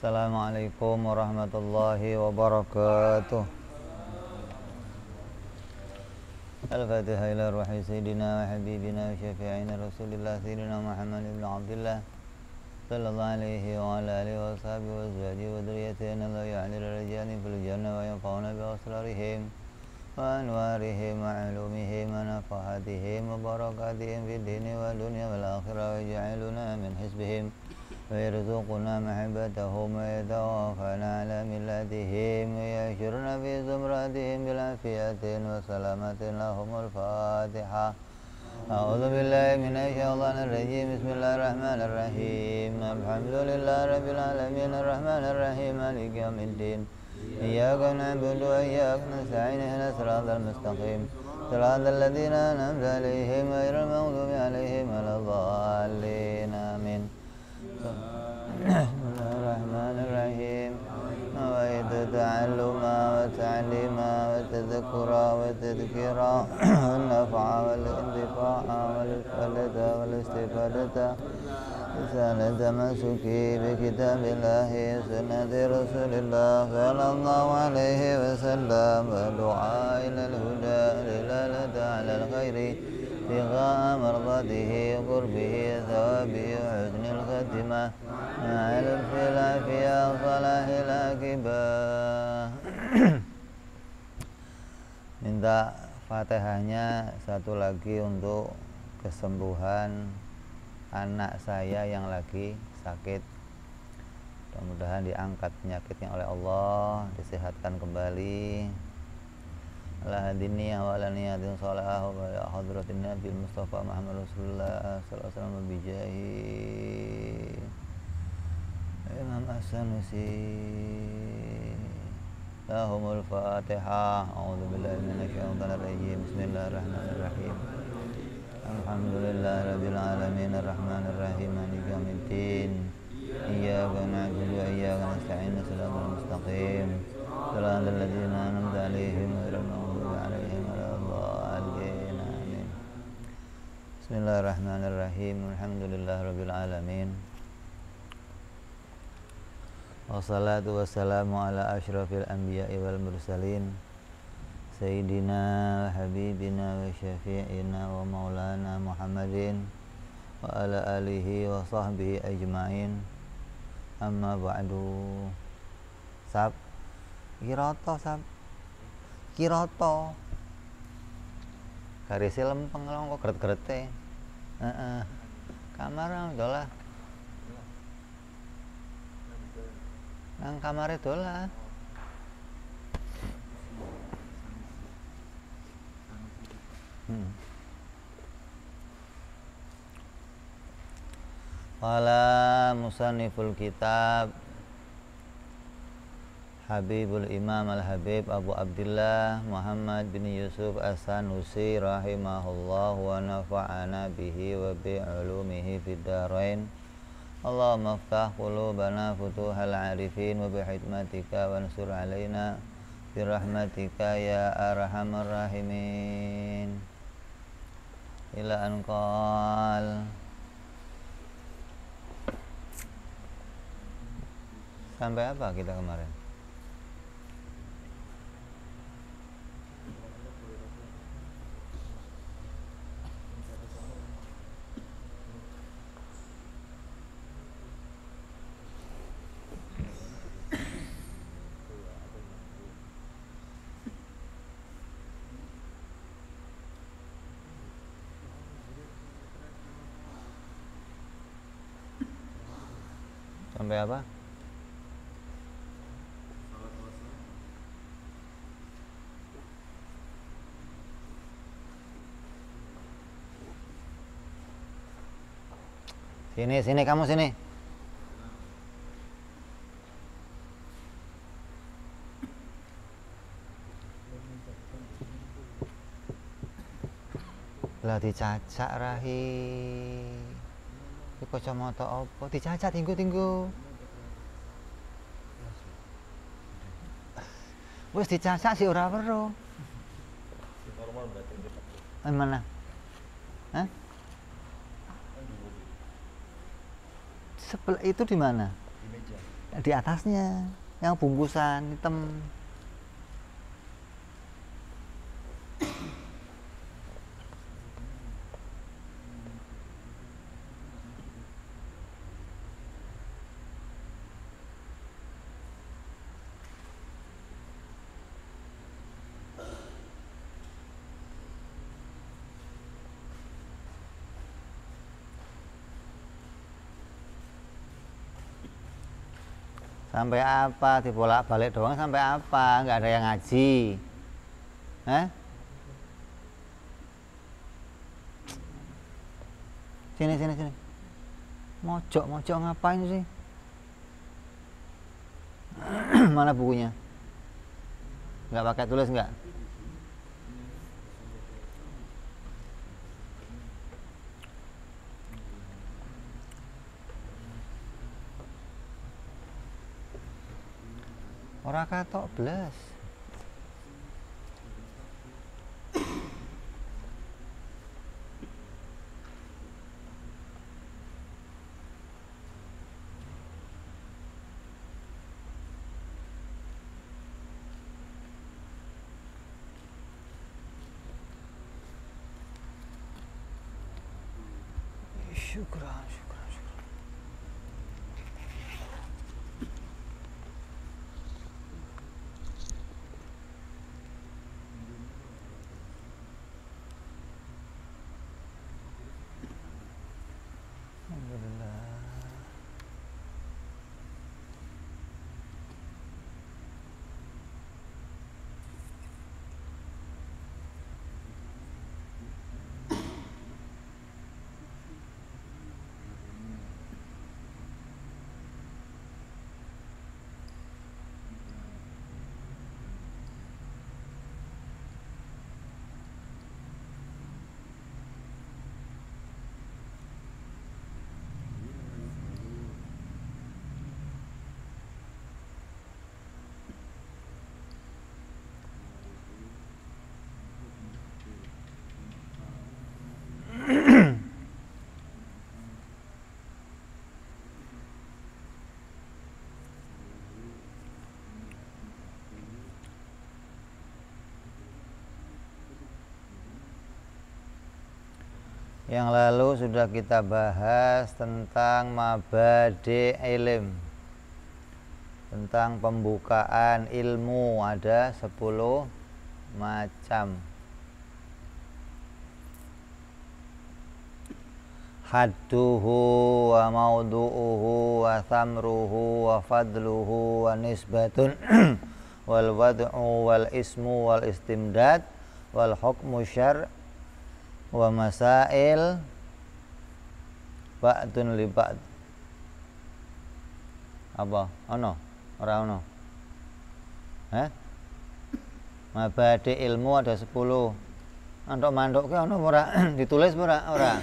Assalamualaikum warahmatullahi wabarakatuh. Al-Fatihah ila ruhi sayyidina wa habibina wa syafi'ina Rasulillah sayyidina Muhammad ibn Abdullah sallallahu alaihi wa ala alihi wa sahbihi wa azwajihi wa dhurriyyatihi la ya'ni rajani fil jannah wa yanfa'una bi asrarihim wa anwarihim wa ulumihim wa nafahatihim wa barakatihim fid dini wa dunya wal akhirah wa ja'aluna min hizbihim ويرزقنا محبتهم ويتوفانا على ملتهم ويحشرنا في زمرتهم بالعافية وسلامة لهم الفاتحة. أعوذ بالله من الشيطان الرجيم. بسم الله الرحمن الرحيم. الحمد لله رب العالمين الرحمن الرحيم مالك يوم الدين إياك نعبد وإياك نستعين اهدنا الصراط المستقيم صراط الذين أنعمت عليهم غير المغضوب عليهم ولا الضالين آمين. Bismillahirrahmanirrahim. Nawaitu ta'alluma wa ta'lima wa tadhakura wa tadhkira wa nafa'a wal intifa'a wal ifadata wal istifadata risalata masuki bi kitabillahi sunnati rasulillah sallallahu alaihi wasallam wa du'a ilal huda lilalata alal khairi ابتغاء مرضاته وقربه ثوابه وحسن الخاتمة مع الخلاف يا صلاح العاقبة. Minta Fatihahnya satu lagi untuk kesembuhan anak saya yang lagi sakit. Mudah-mudahan diangkat penyakitnya oleh Allah, disehatkan kembali. Ala hadiniyah wa ala niyatin salah wa ala hadratin Nabi Mustafa Muhammad Rasulullah sallallahu alaihi wasallam bijahi Imam As-Sanusi. Lahumul Fatihah. A'udzu billahi minasyaitonir rajim. Bismillahirrahmanirrahim. Alhamdulillahi rabbil alamin arrahmanir rahim maliki yaumiddin. Iyyaka na'budu wa iyyaka nasta'in ihdinas mustaqim. Shiratal ladzina an'amta 'alaihim ghairil maghdubi 'alaihim waladdallin. Amin. Bismillahirrahmanirrahim. Alhamdulillahirabbil alamin. Wassalatu wassalamu ala asyrafil anbiya'i wal mursalin sayyidina wa habibina wa syafi'ina wa maulana Muhammadin wa ala alihi wa sahbihi ajma'in. Amma ba'du. Sab Kiroto garis lempeng kok geret-gerete. Kamar dolah. Nang kamare dolah. Qala musanniful kitab Habibul Imam Al-Habib Abu Abdullah Muhammad bin Yusuf As-Sanusi rahimahullah wa nafa'ana bihi wa bi'ulumihi fid darain. Allahumma aftah qulubana futuhal arifin wa bihikmatika wansur alaina birahmatika ya arhamar rahimin. Ila anqal. Sampai apa kita kemarin? Sampai apa? Sini kamu sini. Lah dicacak rahi. Iki kacamata apa? Dicacak tinggu-tinggu. Wis dicacak sih ora weruh. Normal berarti. Mana? Hah? Sebelah itu di mana? Di meja. di atasnya yang bungkusan hitam. Sampai apa? Dibolak-balik doang sampai apa? Nggak ada yang ngaji. Hah? Sini. Mojok ngapain sih? Mana bukunya? Nggak pakai tulis nggak? Ora katok blas. Syukran. Yang lalu sudah kita bahas tentang mabadi ilm, tentang pembukaan ilmu, ada 10 macam. Hadduhu wa maudu'uhu wa thamruhu wa fadluhu wa nisbatun wal wad'u wal ismu wal istimdad wal hukmu syar' wa masail ba'dun li ba'd. Apa? Ono? Ora ono? Mabadi ilmu ada 10. Mandok ke ono ora? Ditulis ora?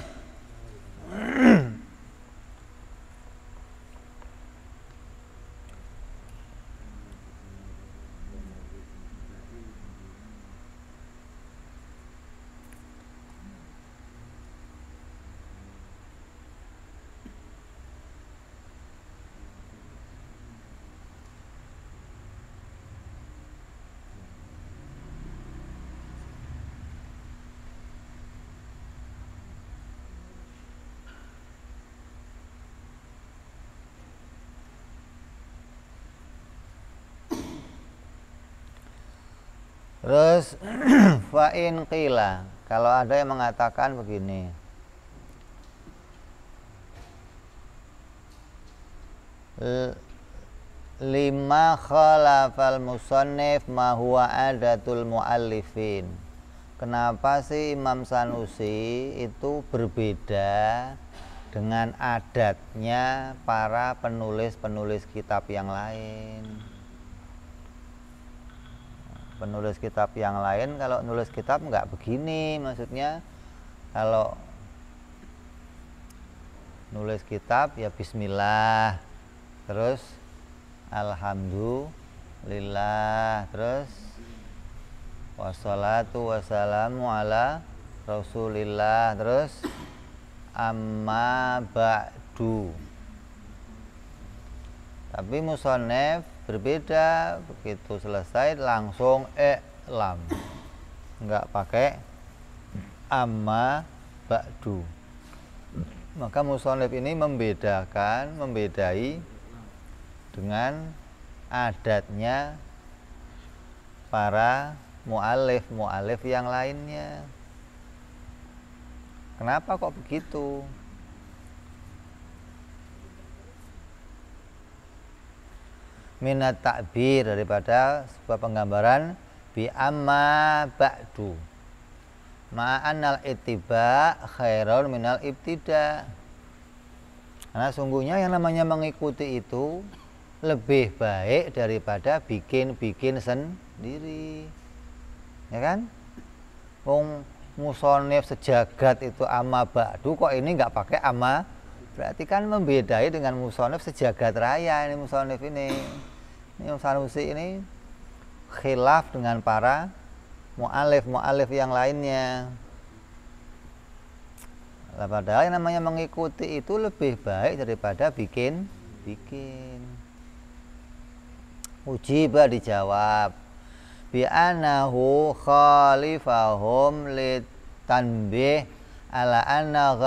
Terus fa'in qila, kalau ada yang mengatakan begini, lima khalafal musannif ma huwa adatul muallifin. Kenapa sih Imam Sanusi itu berbeda dengan adatnya para penulis-penulis kitab yang lain? Penulis kitab yang lain kalau nulis kitab nggak begini, maksudnya kalau nulis kitab ya bismillah, terus alhamdulillah, terus wassalatu wassalamu ala rasulillah, terus amma ba'du. Tapi musonef berbeda, begitu selesai langsung lam, nggak pakai amma ba'du. Maka musonef ini membedai dengan adatnya para mu'alif yang lainnya. Kenapa kok begitu? Minat takbir, daripada sebuah penggambaran bi amma ba'du ma'annal ittiba khairun minal ibtida. Karena sungguhnya yang namanya mengikuti itu lebih baik daripada bikin sendiri, ya kan? Wong musonif sejagat itu amma ba'du, kok ini nggak pakai amma, berarti kan membedai dengan musonif sejagat raya. Ini musonif ini Sanusi ini khilaf dengan para mu'alif yang lainnya. Padahal yang namanya mengikuti itu lebih baik daripada bikin. Ujiba, dijawab bi annahu khalifahum litanbih ala anna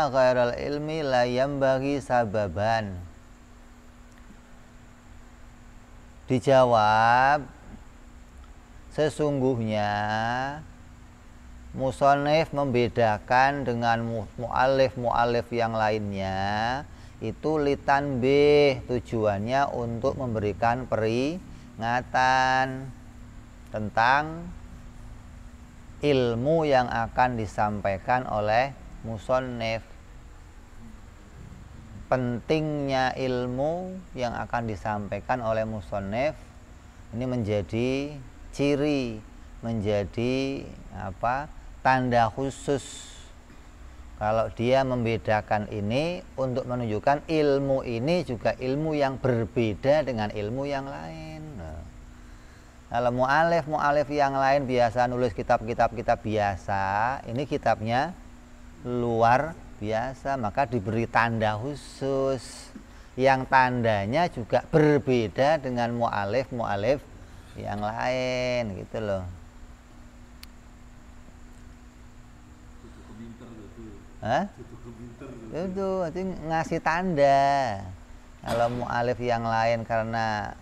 ghairal ilmi la yambaghi sababan. Dijawab, sesungguhnya musonif membedakan dengan mu'alif yang lainnya itu litanbih, tujuannya untuk memberikan peringatan tentang ilmu yang akan disampaikan oleh musonif. Pentingnya ilmu yang akan disampaikan oleh musonif ini menjadi ciri, menjadi tanda khusus kalau dia membedakan ini untuk menunjukkan ilmu ini juga ilmu yang berbeda dengan ilmu yang lain. Kalau mu'alif yang lain biasa nulis kitab biasa, ini kitabnya luar biasa, maka diberi tanda khusus yang tandanya juga berbeda dengan mu'alif yang lain, gitu loh. Itu arti ngasih tanda. Kalau mu'alif yang lain karena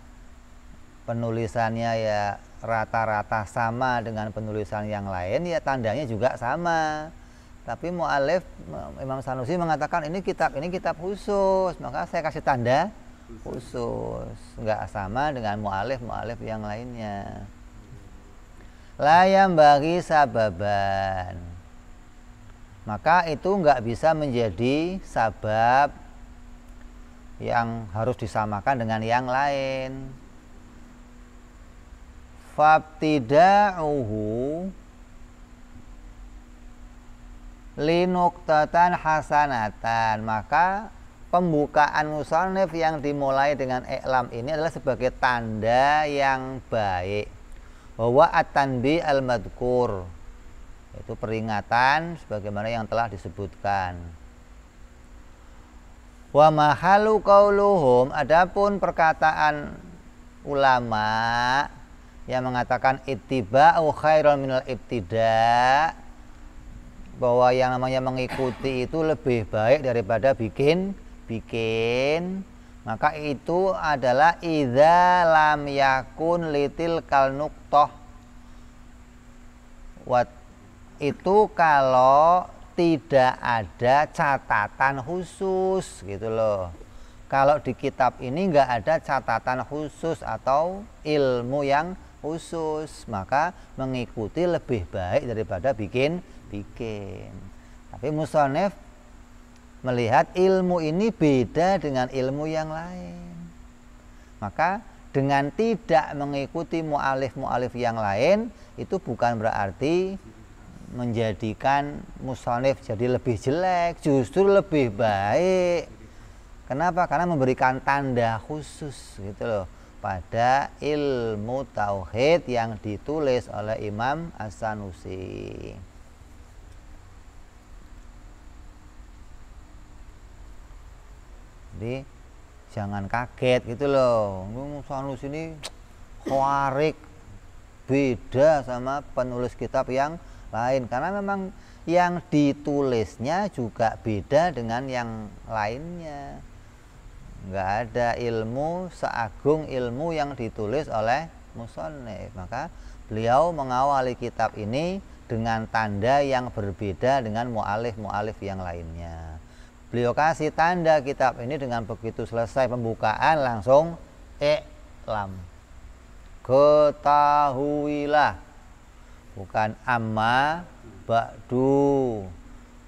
penulisannya ya rata-rata sama dengan penulisan yang lain, ya tandanya juga sama. Tapi mu'alif Imam Sanusi mengatakan ini kitab khusus, maka saya kasih tanda khusus, nggak sama dengan mu'alif yang lainnya. Layam bagi sababan, maka itu nggak bisa menjadi sabab yang harus disamakan dengan yang lain. Fabtida'uhu linuktatan hasanatan, maka pembukaan musannif yang dimulai dengan i'lam ini adalah sebagai tanda yang baik. Bahwa at-tanbih al-madhkur, itu peringatan sebagaimana yang telah disebutkan. Wa mahalu qauluhum, adapun perkataan ulama yang mengatakan ittiba'u khairun minal ibtida', bahwa yang namanya mengikuti itu lebih baik daripada bikin, maka itu adalah idza lam yakun litil kal nuqtah, itu kalau tidak ada catatan khusus, gitu loh. Kalau di kitab ini nggak ada catatan khusus atau ilmu yang khusus, maka mengikuti lebih baik daripada bikin. Tapi musannif melihat ilmu ini beda dengan ilmu yang lain, maka dengan tidak mengikuti mu'alif yang lain itu bukan berarti menjadikan musannif jadi lebih jelek, justru lebih baik. Kenapa? Karena memberikan tanda khusus, gitu loh, pada ilmu tauhid yang ditulis oleh Imam As-Sanusi. Jadi jangan kaget gitu loh. Sanus ini khawarik, beda sama penulis kitab yang lain, karena memang yang ditulisnya juga beda dengan yang lainnya. Nggak ada ilmu seagung ilmu yang ditulis oleh musannif. Maka beliau mengawali kitab ini dengan tanda yang berbeda dengan mu'alif yang lainnya. Beliau kasih tanda kitab ini dengan begitu selesai pembukaan langsung i'lam, ketahuilah, bukan amma ba'du.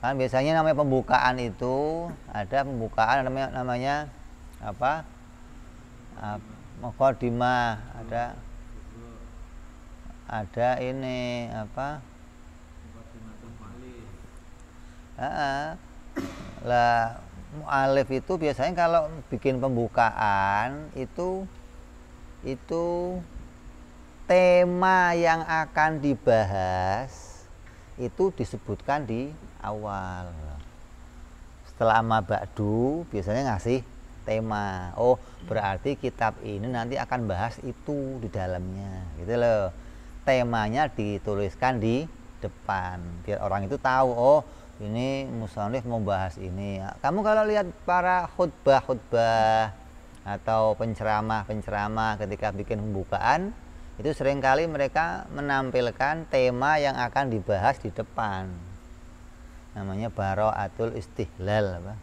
Kan biasanya namanya pembukaan itu ada pembukaan namanya apa? Muqaddimah, ada ini apa? Lah mu'alif itu biasanya kalau bikin pembukaan itu tema yang akan dibahas itu disebutkan di awal. Setelah amma ba'du biasanya ngasih tema. Oh, berarti kitab ini nanti akan bahas itu di dalamnya, gitu loh. Temanya dituliskan di depan biar orang itu tahu, oh ini musannif mau bahas ini. Kamu kalau lihat para khutbah atau penceramah ketika bikin pembukaan, itu seringkali mereka menampilkan tema yang akan dibahas di depan. Namanya bara'atul istihlal apa?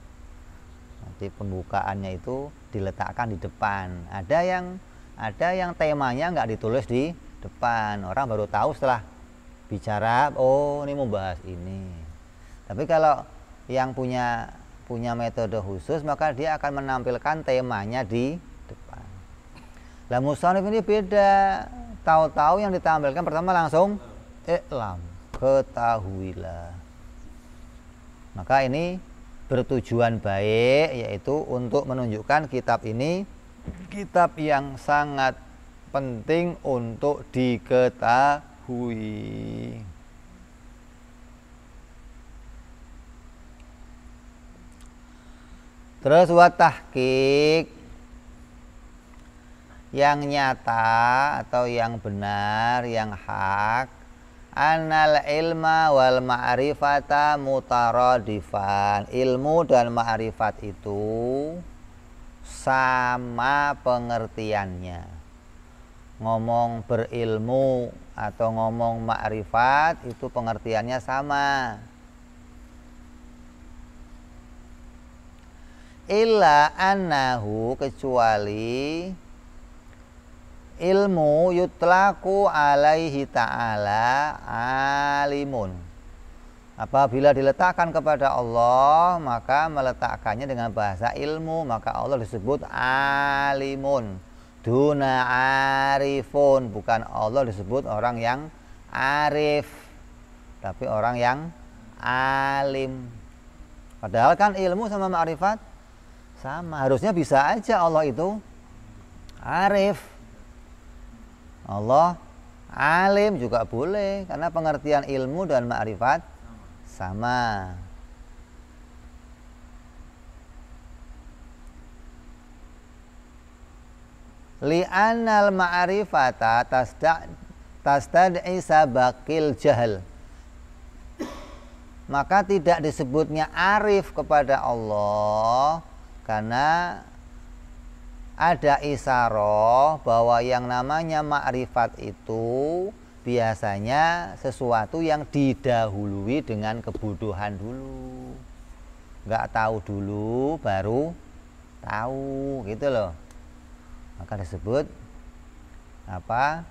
Nanti pembukaannya itu diletakkan di depan. Ada yang temanya nggak ditulis di depan. Orang baru tahu setelah bicara, oh ini mau bahas ini. Tapi kalau yang punya metode khusus, maka dia akan menampilkan temanya di depan. Lah musannif ini beda. Tahu-tahu yang ditampilkan pertama langsung i'lam, ketahuilah. Maka ini bertujuan baik, yaitu untuk menunjukkan kitab ini kitab yang sangat penting untuk diketahui. Terus wa tahqiq, yang nyata atau yang benar, yang hak, annal ilma wal ma'rifata mutaradifan. Ilmu dan ma'rifat itu sama pengertiannya. Ngomong berilmu atau ngomong ma'rifat itu pengertiannya sama. Illa annahu, kecuali ilmu yutlaku alaihi ta'ala alimun. Apabila diletakkan kepada Allah, maka meletakkannya dengan bahasa ilmu, maka Allah disebut alimun. Duna arifun, bukan Allah disebut orang yang arif, tapi orang yang alim. Padahal kan ilmu sama ma'rifat sama, harusnya bisa aja Allah itu arif, Allah alim juga boleh, karena pengertian ilmu dan ma'rifat sama. Li'annal ma'rifata tastad'i sabaqil jahal. Maka tidak disebutnya arif kepada Allah karena ada isyarah bahwa yang namanya ma'rifat itu biasanya sesuatu yang didahului dengan kebutuhan dulu. Nggak tahu dulu baru tahu, gitu loh. Maka disebut apa?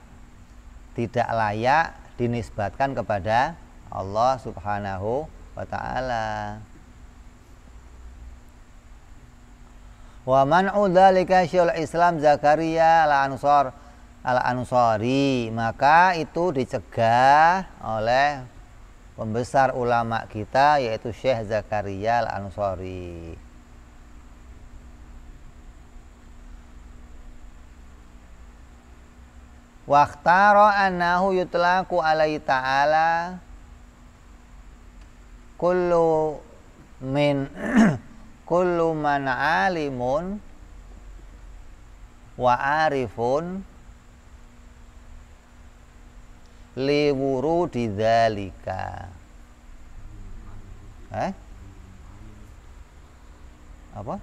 Tidak layak dinisbatkan kepada Allah Subhanahu wa ta'ala. Wa man'u dzalika Syekhul Islam Zakaria al-Ansari, maka itu dicegah oleh pembesar ulama kita, yaitu Syekh Zakaria al-Ansari. Waqtara annahu yutlaqu alaihi ta'ala kullu man alimun wa arifun liwurudi dzalika. Apa?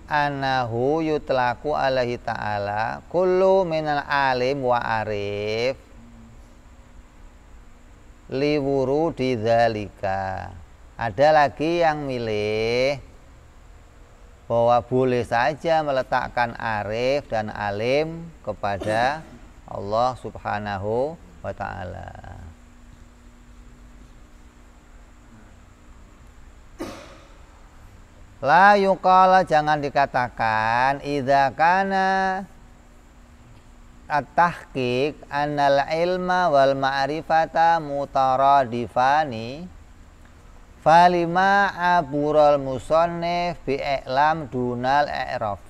Anahu yutlaku alaihi ta'ala kullu minal alim wa arif liwurudi dzalika. Ada lagi yang milih bahwa boleh saja meletakkan arif dan alim kepada Allah Subhanahu wa ta'ala. La yuqala, jangan dikatakan idza kana at-tahqiq annal ilma wal ma'rifata mutaradifani falima abural musannif bi i'lam dunal i'raf.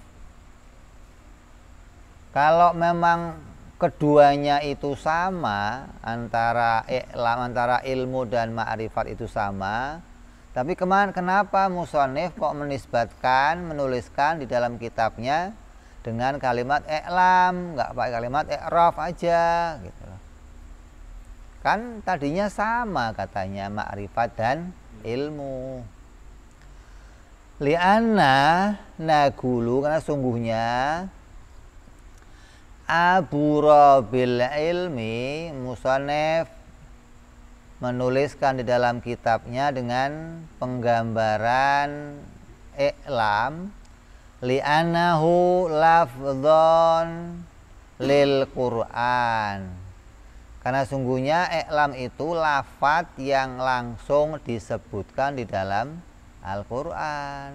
Kalau memang keduanya itu sama, antara ilmu dan ma'rifat itu sama, tapi kenapa musannif kok menuliskan di dalam kitabnya dengan kalimat i'lam, nggak pakai kalimat i'raf aja gitu loh. Kan tadinya sama katanya ma'rifat dan ilmu. Li'anna nagulu, karena sungguhnya abura bil ilmi, musannif menuliskan di dalam kitabnya dengan penggambaran i'lam li'annahu lafdhon lil Qur'an, karena sungguhnya i'lam itu lafadz yang langsung disebutkan di dalam Al-Qur'an.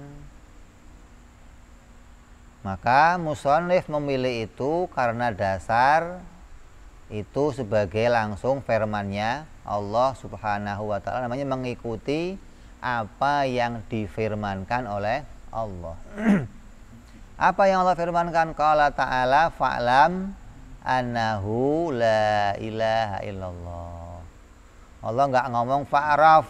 Maka musannif memilih itu karena dasar itu sebagai langsung firman-Nya Allah Subhanahu wa ta'ala, namanya mengikuti apa yang difirmankan oleh Allah. Apa yang Allah firmankan? Qala ta'ala fa'lam annahu la ilaha illallah. Allah nggak ngomong fa'raf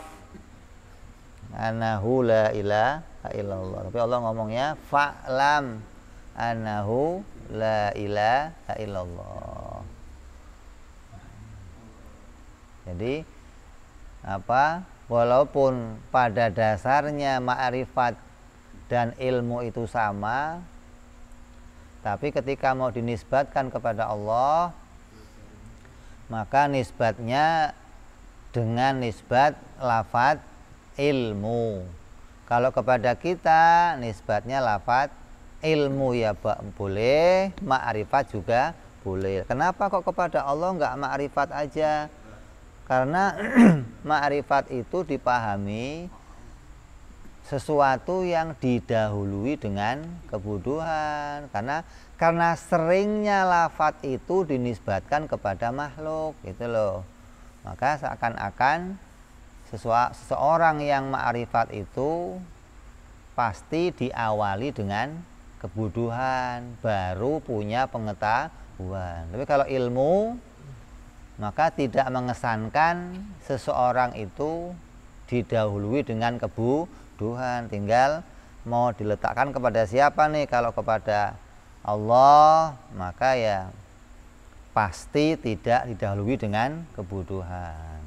annahu la ilaha illallah, tapi Allah ngomongnya fa'lam annahu la ilaha illallah. Jadi walaupun pada dasarnya ma'rifat dan ilmu itu sama, tapi ketika mau dinisbatkan kepada Allah, maka nisbatnya dengan nisbat lafadz ilmu. Kalau kepada kita nisbatnya lafadz ilmu ya boleh, ma'rifat juga boleh. Kenapa kok kepada Allah nggak ma'rifat aja? Karena ma'rifat itu dipahami sesuatu yang didahului dengan kebutuhan. Karena seringnya lafadz itu dinisbatkan kepada makhluk, gitu loh. Maka seakan-akan seseorang yang ma'rifat itu pasti diawali dengan kebutuhan, baru punya pengetahuan. Tapi kalau ilmu, maka tidak mengesankan seseorang itu didahului dengan kebutuhan. Tinggal mau diletakkan kepada siapa nih? Kalau kepada Allah, maka ya pasti tidak didahului dengan kebutuhan.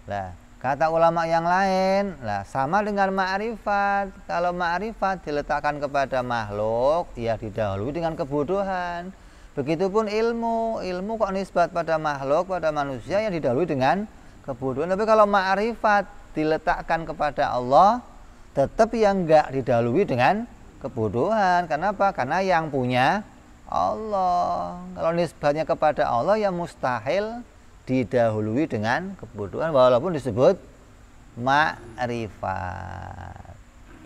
Lah, kata ulama yang lain, lah sama dengan ma'rifat. Kalau ma'rifat diletakkan kepada makhluk, ya didahului dengan kebutuhan. Begitupun ilmu kok nisbat pada makhluk, pada manusia, yang didahului dengan kebutuhan. Tapi kalau ma'rifat diletakkan kepada Allah, tetap yang enggak didahului dengan kebutuhan. Kenapa? Karena yang punya Allah. Kalau nisbatnya kepada Allah, ya mustahil didahului dengan kebutuhan, walaupun disebut ma'rifat.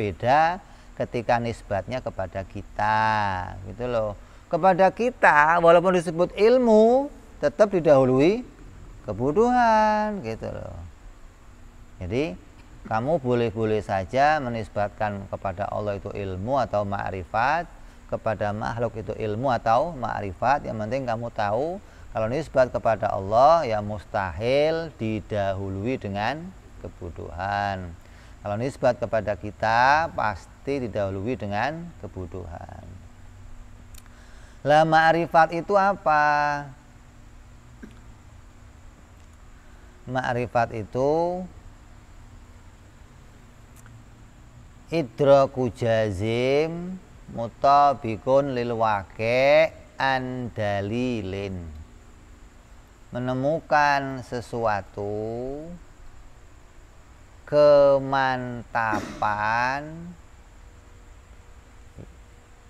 Beda ketika nisbatnya kepada kita, gitu loh. Kepada kita walaupun disebut ilmu, tetap didahului kebutuhan, gitu loh. Jadi kamu boleh-boleh saja menisbatkan kepada Allah itu ilmu atau ma'rifat, kepada makhluk itu ilmu atau ma'rifat. Yang penting kamu tahu kalau nisbat kepada Allah ya mustahil didahului dengan kebutuhan. Kalau nisbat kepada kita pasti didahului dengan kebutuhan. Lah ma'rifat itu apa? Ma'rifat itu idraku jazim mutabikun lil waqi' an dalilin. Menemukan sesuatu kemantapan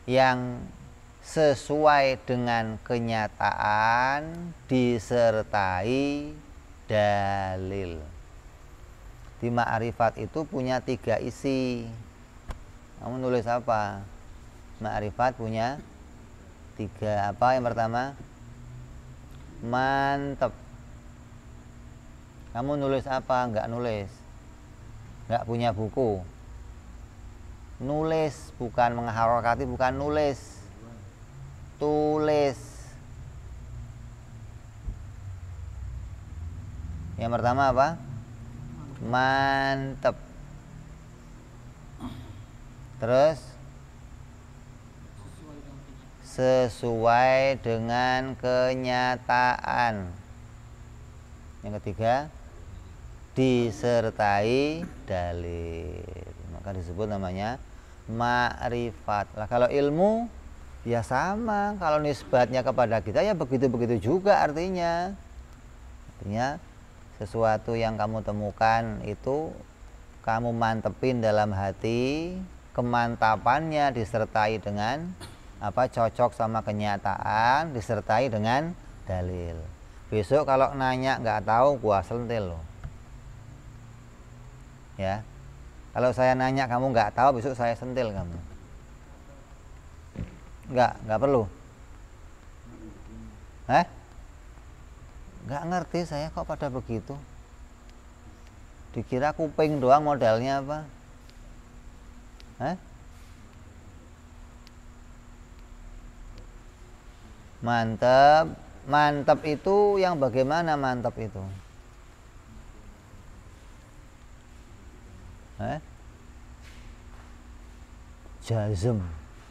yang sesuai dengan kenyataan disertai dalil. Di ma'rifat itu punya 3 isi. Kamu nulis apa? Ma'rifat punya 3. Apa yang pertama? Mantep. Kamu nulis apa? Enggak nulis. Enggak punya buku. Nulis, bukan mengharokati, bukan nulis. Tulis. Yang pertama apa? Mantep. Terus sesuai dengan kenyataan. Yang ketiga, disertai dalil. Maka disebut namanya ma'rifat. Lah kalau ilmu ya sama, kalau nisbatnya kepada kita ya begitu-begitu juga artinya. Artinya sesuatu yang kamu temukan itu kamu mantepin dalam hati, kemantapannya disertai dengan apa, cocok sama kenyataan, disertai dengan dalil. Besok kalau nanya nggak tahu, gua sentil loh. Ya, kalau saya nanya kamu nggak tahu, besok saya sentil kamu. Nggak perlu. Nggak ngerti saya kok pada begitu. Dikira kuping doang modalnya apa? Mantap. Mantap itu yang bagaimana mantap itu? Jazm,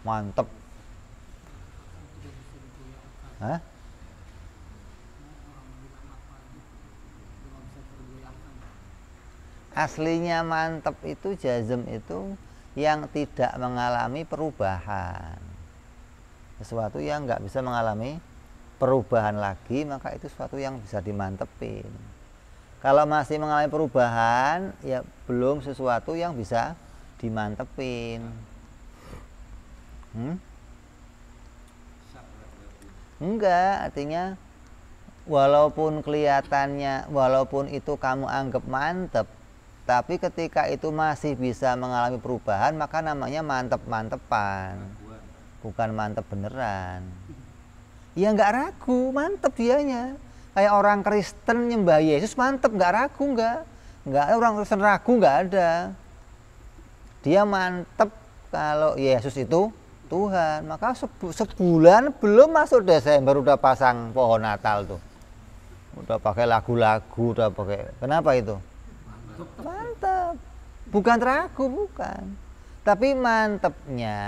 mantap. Aslinya mantap itu, jazm itu yang tidak mengalami perubahan. Sesuatu yang nggak bisa mengalami perubahan lagi, maka itu sesuatu yang bisa dimantepin. Kalau masih mengalami perubahan, ya belum sesuatu yang bisa dimantepin. Enggak, artinya walaupun kelihatannya, walaupun itu kamu anggap mantep, tapi ketika itu masih bisa mengalami perubahan, maka namanya mantep-mantepan, bukan mantep beneran. Ya nggak ragu, mantep dianya. Kayak orang Kristen nyembah Yesus mantep, nggak ragu, nggak orang Kristen ragu, nggak ada. Dia mantep kalau Yesus itu Tuhan. Maka sebulan belum masuk Desember udah pasang pohon Natal tuh, udah pakai lagu-lagu, udah pakai. Kenapa itu? Mantep, bukan ragu, bukan. Tapi mantepnya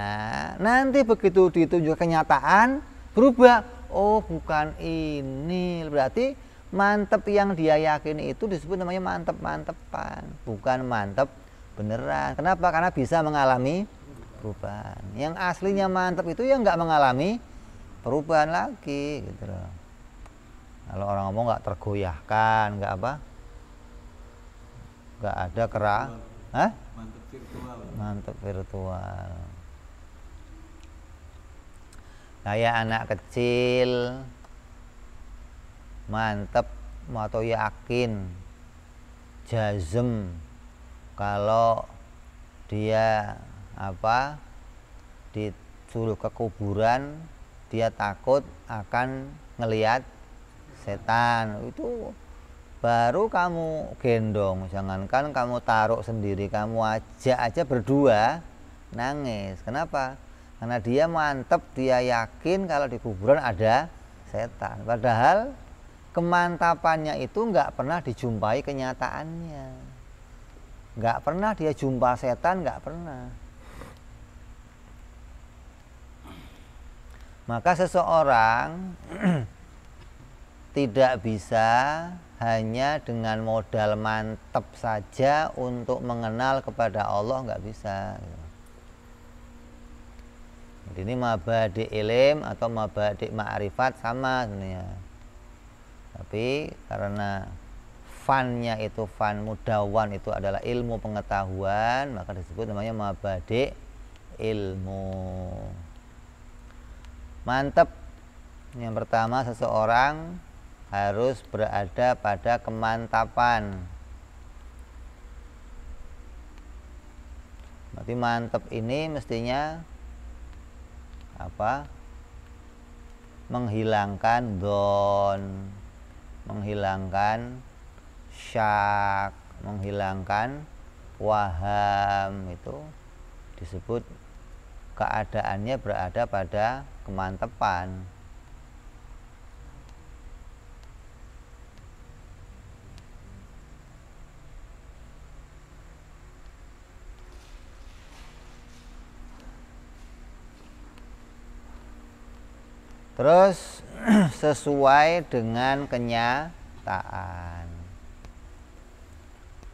nanti begitu ditunjuk kenyataan berubah. Oh bukan ini, berarti mantep yang dia yakini itu disebut namanya mantep-mantepan, bukan mantep beneran. Kenapa? Karena bisa mengalami perubahan. Yang aslinya mantep itu yang nggak mengalami perubahan lagi, gitu loh. Kalau orang ngomong nggak tergoyahkan, nggak apa, nggak ada mantep virtual. Mantep virtual. Kayak anak kecil mantep atau yakin, jazm, kalau dia apa disuruh ke kuburan dia takut akan ngelihat setan. Itu baru kamu gendong, jangankan kamu taruh sendiri, kamu ajak aja berdua nangis. Kenapa? Karena dia mantep, dia yakin kalau di kuburan ada setan. Padahal kemantapannya itu nggak pernah dijumpai kenyataannya. nggak pernah dia jumpa setan, nggak pernah. Maka seseorang tidak bisa hanya dengan modal mantep saja untuk mengenal kepada Allah, nggak bisa. Jadi ini mabadi ilim atau mabadi ma'rifat sama sebenarnya. Tapi karena fannya itu fan mudawan itu adalah ilmu pengetahuan, maka disebut namanya mabadi ilmu. Mantep. Yang pertama, seseorang harus berada pada kemantapan. Berarti mantep ini mestinya apa? Menghilangkan don, menghilangkan syak, menghilangkan waham, itu disebut keadaannya berada pada kemantepan. Terus sesuai dengan kenyataan.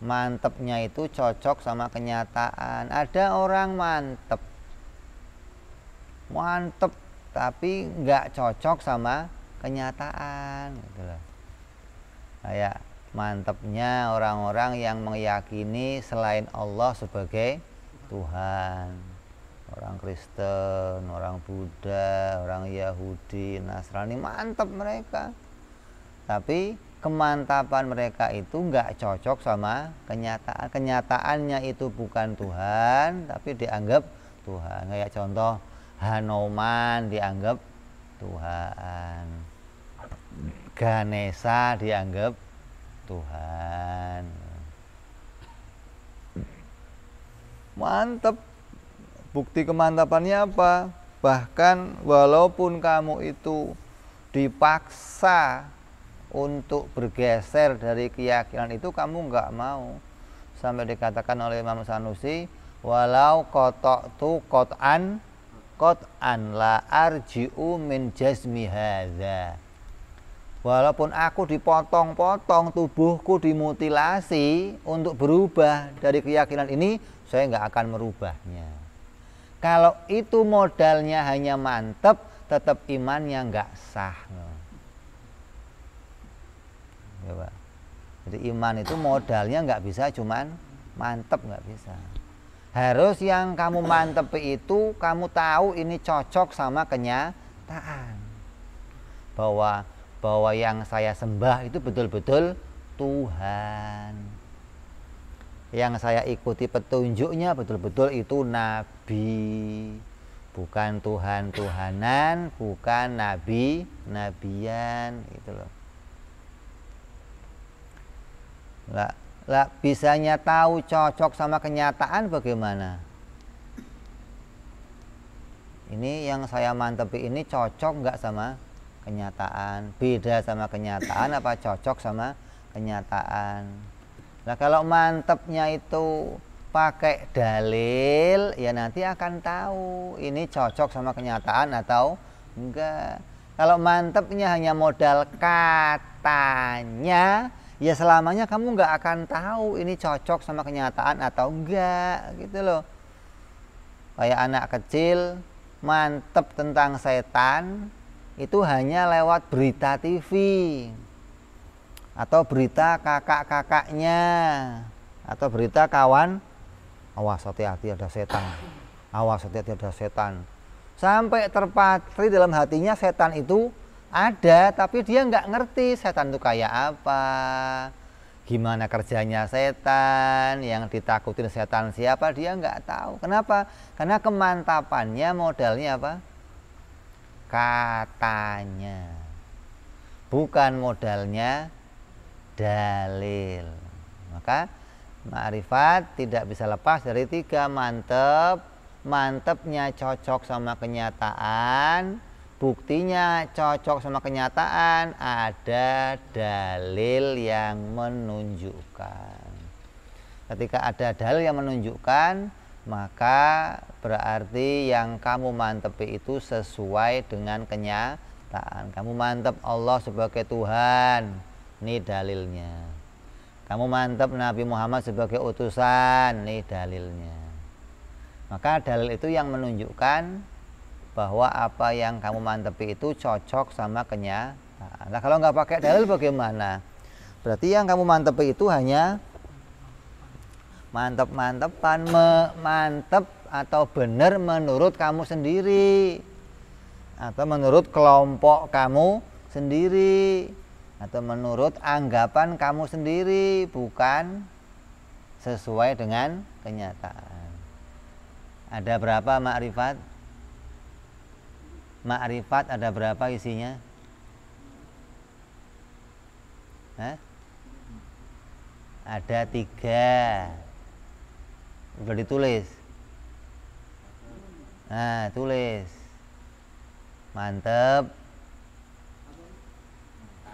Mantepnya itu cocok sama kenyataan. Ada orang mantep tapi nggak cocok sama kenyataan gitu loh. Kayak mantepnya orang-orang yang meyakini selain Allah sebagai Tuhan. Orang Kristen, orang Buddha, orang Yahudi, Nasrani, mantap mereka. Tapi kemantapan mereka itu nggak cocok sama kenyataan. Kenyataannya itu bukan Tuhan, tapi dianggap Tuhan. Kayak contoh Hanuman dianggap Tuhan, Ganesha dianggap Tuhan. Mantap. Bukti kemantapannya apa? Bahkan walaupun kamu itu dipaksa untuk bergeser dari keyakinan itu, kamu nggak mau. Sampai dikatakan oleh Imam Sanusi, walau qata'tu qat'an la arji'u min jazmi hadza. Walaupun aku dipotong-potong, tubuhku dimutilasi untuk berubah dari keyakinan ini, saya nggak akan merubahnya. Kalau itu modalnya hanya mantep, tetap imannya nggak sah. Ya, Pak. Jadi iman itu modalnya nggak bisa cuman mantep, nggak bisa. Harus yang kamu mantepi itu kamu tahu ini cocok sama kenyataan. Bahwa yang saya sembah itu betul-betul Tuhan. Yang saya ikuti petunjuknya betul-betul itu nabi, bukan Tuhan-Tuhanan, bukan nabi-nabian gitu loh. Lah bisanya tahu cocok sama kenyataan bagaimana? Ini yang saya mantepi ini cocok nggak sama kenyataan? Beda sama kenyataan apa cocok sama kenyataan? Nah kalau mantepnya itu pakai dalil, ya nanti akan tahu ini cocok sama kenyataan atau enggak. Kalau mantepnya hanya modal katanya, ya selamanya kamu nggak akan tahu ini cocok sama kenyataan atau enggak gitu loh. Kayak anak kecil mantep tentang setan itu hanya lewat berita TV atau berita kakak-kakaknya atau berita kawan, awas hati-hati ada setan, awas hati-hati ada setan. Sampai terpatri dalam hatinya setan itu ada, tapi dia nggak ngerti setan itu kayak apa, gimana kerjanya setan, yang ditakutin setan siapa, dia nggak tahu. Kenapa? Karena kemantapannya modalnya apa? Katanya, bukan modalnya dalil. Maka ma'rifat tidak bisa lepas dari tiga mantep. Mantepnya cocok sama kenyataan, buktinya cocok sama kenyataan, ada dalil yang menunjukkan. Ketika ada dalil yang menunjukkan, maka berarti yang kamu mantepi itu sesuai dengan kenyataan. Kamu mantep Allah sebagai Tuhan, ini dalilnya. Kamu mantep Nabi Muhammad sebagai utusan, ini dalilnya. Maka dalil itu yang menunjukkan bahwa apa yang kamu mantepi itu cocok sama kenyataan. Nah, kalau nggak pakai dalil bagaimana? Berarti yang kamu mantepi itu hanya mantep-mantepan, mantep atau benar menurut kamu sendiri, atau menurut kelompok kamu sendiri, atau menurut anggapan kamu sendiri, bukan sesuai dengan kenyataan. Ada berapa makrifat? Makrifat ada berapa isinya? Hah? Ada 3. Udah ditulis. Nah, tulis. Mantep.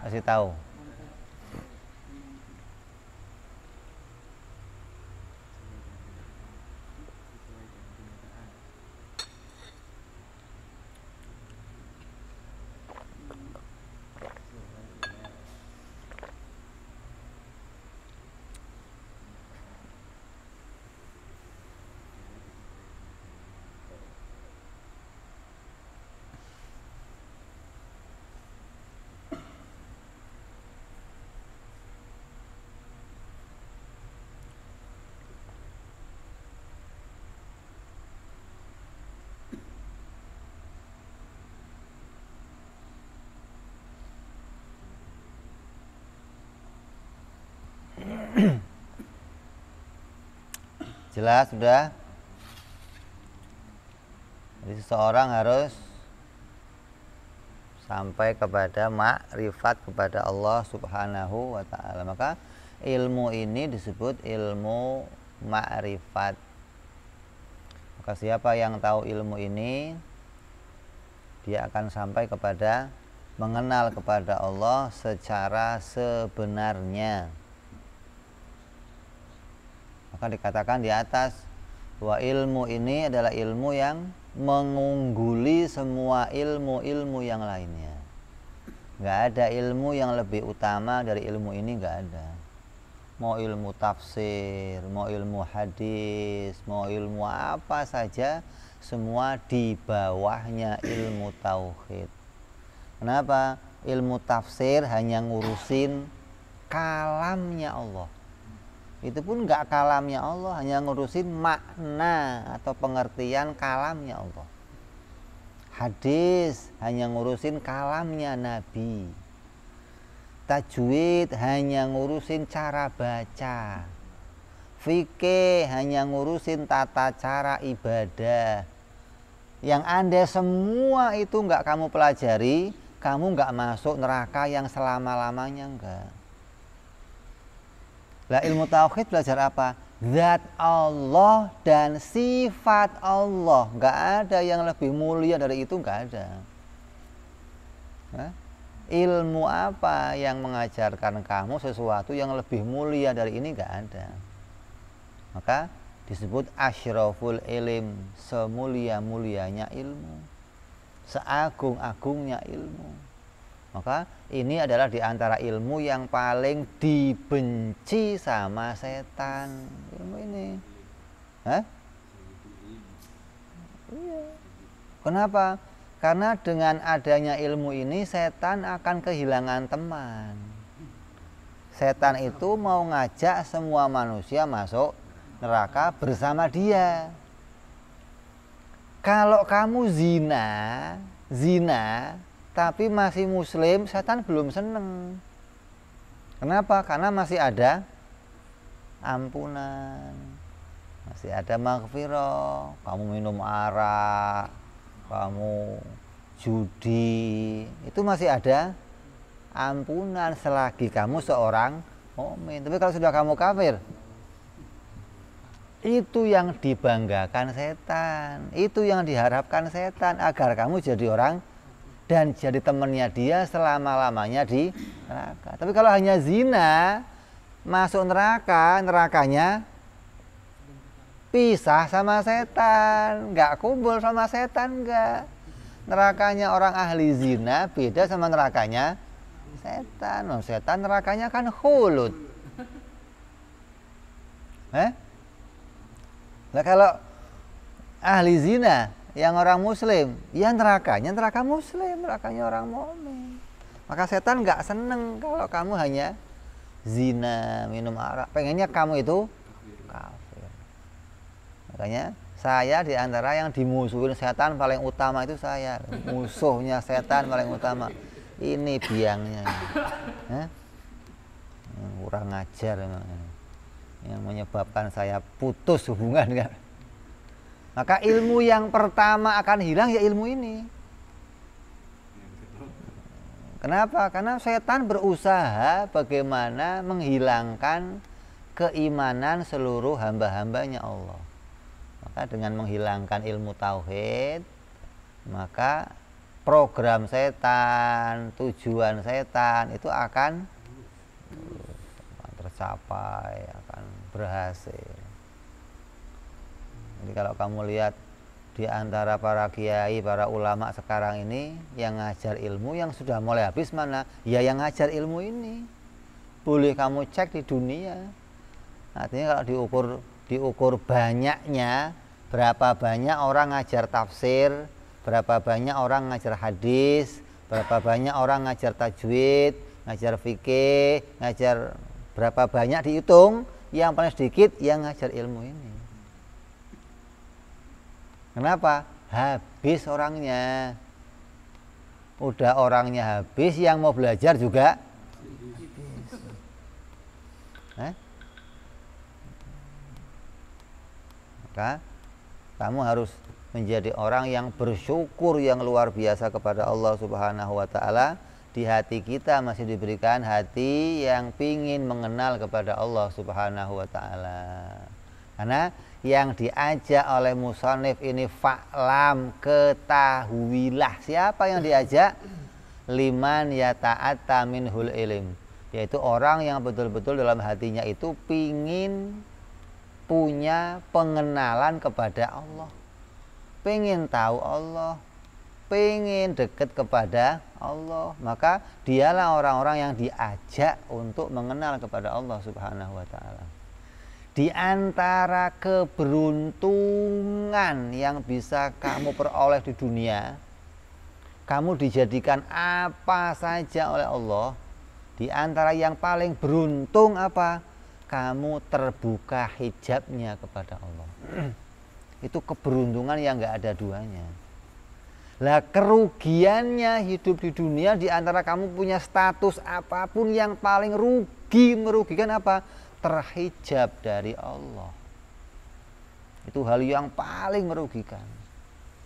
Kasih tahu. Jelas sudah? Jadi seseorang harus sampai kepada makrifat kepada Allah Subhanahu wa ta'ala. Maka ilmu ini disebut ilmu makrifat. Maka siapa yang tahu ilmu ini, dia akan sampai kepada mengenal kepada Allah secara sebenarnya. Maka dikatakan di atas bahwa ilmu ini adalah ilmu yang mengungguli semua ilmu-ilmu yang lainnya. Nggak ada ilmu yang lebih utama dari ilmu ini, nggak ada. Mau ilmu tafsir, mau ilmu hadis, mau ilmu apa saja, semua di bawahnya ilmu tauhid. Kenapa? Ilmu tafsir hanya ngurusin kalamnya Allah. Itu pun nggak kalamnya Allah, hanya ngurusin makna atau pengertian kalamnya Allah. Hadis hanya ngurusin kalamnya Nabi. Tajwid hanya ngurusin cara baca. Fikih hanya ngurusin tata cara ibadah. Yang Anda semua itu nggak kamu pelajari, kamu nggak masuk neraka yang selama-lamanya, enggak. Lah ilmu tauhid belajar apa? Zat Allah dan sifat Allah. Nggak ada yang lebih mulia dari itu, nggak ada. Hah? Ilmu apa yang mengajarkan kamu sesuatu yang lebih mulia dari ini? Nggak ada. Maka disebut asyraful ilm, semulia-mulianya ilmu, seagung-agungnya ilmu. Maka ini adalah di antara ilmu yang paling dibenci sama setan. Ilmu ini. Hah? Iya. Kenapa? Karena dengan adanya ilmu ini setan akan kehilangan teman. Setan itu mau ngajak semua manusia masuk neraka bersama dia. Kalau kamu zina tapi masih muslim, setan belum seneng. Kenapa? Karena masih ada ampunan, masih ada maghfirah. Kamu minum arak, kamu judi, itu masih ada ampunan selagi kamu seorang mukmin. Tapi kalau sudah kamu kafir, itu yang dibanggakan setan, itu yang diharapkan setan, agar kamu jadi orang dan jadi temannya dia selama-lamanya di neraka. Tapi kalau hanya zina, masuk neraka, nerakanya pisah sama setan, nggak kumpul sama setan, nggak. Nerakanya orang ahli zina beda sama nerakanya setan. Oh, setan nerakanya kan khulud. Nah, kalau ahli zina yang orang muslim, ya nerakanya neraka muslim, nerakanya orang mukmin. Maka setan nggak seneng kalau kamu hanya zina, minum arak. Pengennya kamu itu kafir. Makanya saya di antara yang dimusuhin setan paling utama itu saya. Musuhnya setan paling utama. Ini biangnya. Kurang ajar yang menyebabkan saya putus hubungan kan. Maka ilmu yang pertama akan hilang ya ilmu ini. Kenapa? Karena setan berusaha bagaimana menghilangkan keimanan seluruh hamba-hambanya Allah. Maka dengan menghilangkan ilmu tauhid, maka program setan, tujuan setan itu akan tercapai, akan berhasil. Jadi kalau kamu lihat di antara para kiai, para ulama sekarang ini yang ngajar ilmu yang sudah mulai habis mana? Ya yang ngajar ilmu ini. Boleh kamu cek di dunia. Artinya kalau diukur banyaknya, berapa banyak orang ngajar tafsir, berapa banyak orang ngajar hadis, berapa banyak orang ngajar tajwid, ngajar fikih, ngajar berapa banyak dihitung, yang paling sedikit yang ngajar ilmu ini. Kenapa? Habis orangnya. Udah orangnya habis, yang mau belajar juga habis. Maka kamu harus menjadi orang yang bersyukur yang luar biasa kepada Allah Subhanahu wa ta'ala. Di hati kita masih diberikan hati yang pingin mengenal kepada Allah Subhanahu wa ta'ala. Karena yang diajak oleh musannif ini fa'lam, ketahuilah. Siapa yang diajak? Liman yata'atta minhul ilm, yaitu orang yang betul-betul dalam hatinya itu pingin punya pengenalan kepada Allah, pingin tahu Allah, pingin dekat kepada Allah. Maka dialah orang-orang yang diajak untuk mengenal kepada Allah Subhanahu wa ta'ala. Di antara keberuntungan yang bisa kamu peroleh di dunia, kamu dijadikan apa saja oleh Allah. Di antara yang paling beruntung apa? Kamu terbuka hijabnya kepada Allah. Itu keberuntungan yang gak ada duanya. Lah kerugiannya hidup di dunia, di antara kamu punya status apapun, yang paling merugikan apa? Terhijab dari Allah. Itu hal yang paling merugikan.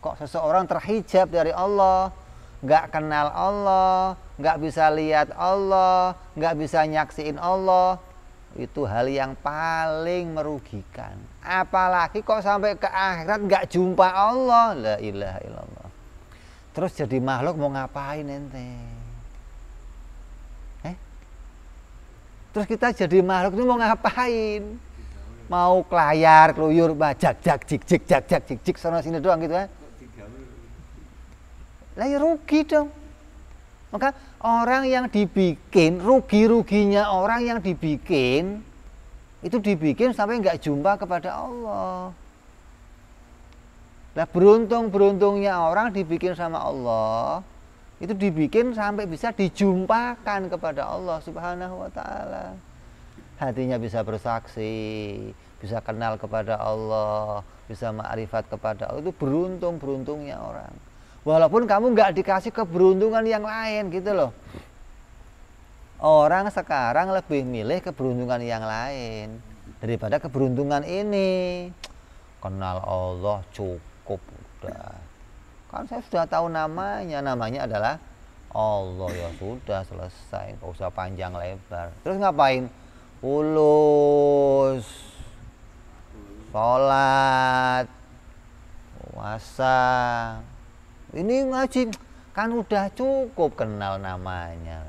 Kok seseorang terhijab dari Allah, nggak kenal Allah, nggak bisa lihat Allah, nggak bisa nyaksiin Allah, itu hal yang paling merugikan. Apalagi kok sampai ke akhirat nggak jumpa Allah, la ilaha illallah. Terus jadi makhluk mau ngapain ente? Terus kita jadi makhluk itu mau ngapain? Mau kelayar, keluyur, jak jik sana sini doang gitu kan? Lah ya rugi dong. Maka orang yang dibikin, ruginya orang yang dibikin itu dibikin sampai nggak jumpa kepada Allah. Lah beruntungnya orang dibikin sama Allah, itu dibikin sampai bisa dijumpakan kepada Allah Subhanahu wa ta'ala. Hatinya bisa bersaksi, bisa kenal kepada Allah, bisa ma'rifat kepada Allah. Itu beruntungnya orang. Walaupun kamu nggak dikasih keberuntungan yang lain gitu loh. Orang sekarang lebih milih keberuntungan yang lain daripada keberuntungan ini. Kenal Allah cukup udah. Kan saya sudah tahu namanya adalah Allah, ya sudah selesai, nggak usah panjang lebar. Terus ngapain? Ulus, sholat, puasa, ini ngaji kan udah cukup, kenal namanya.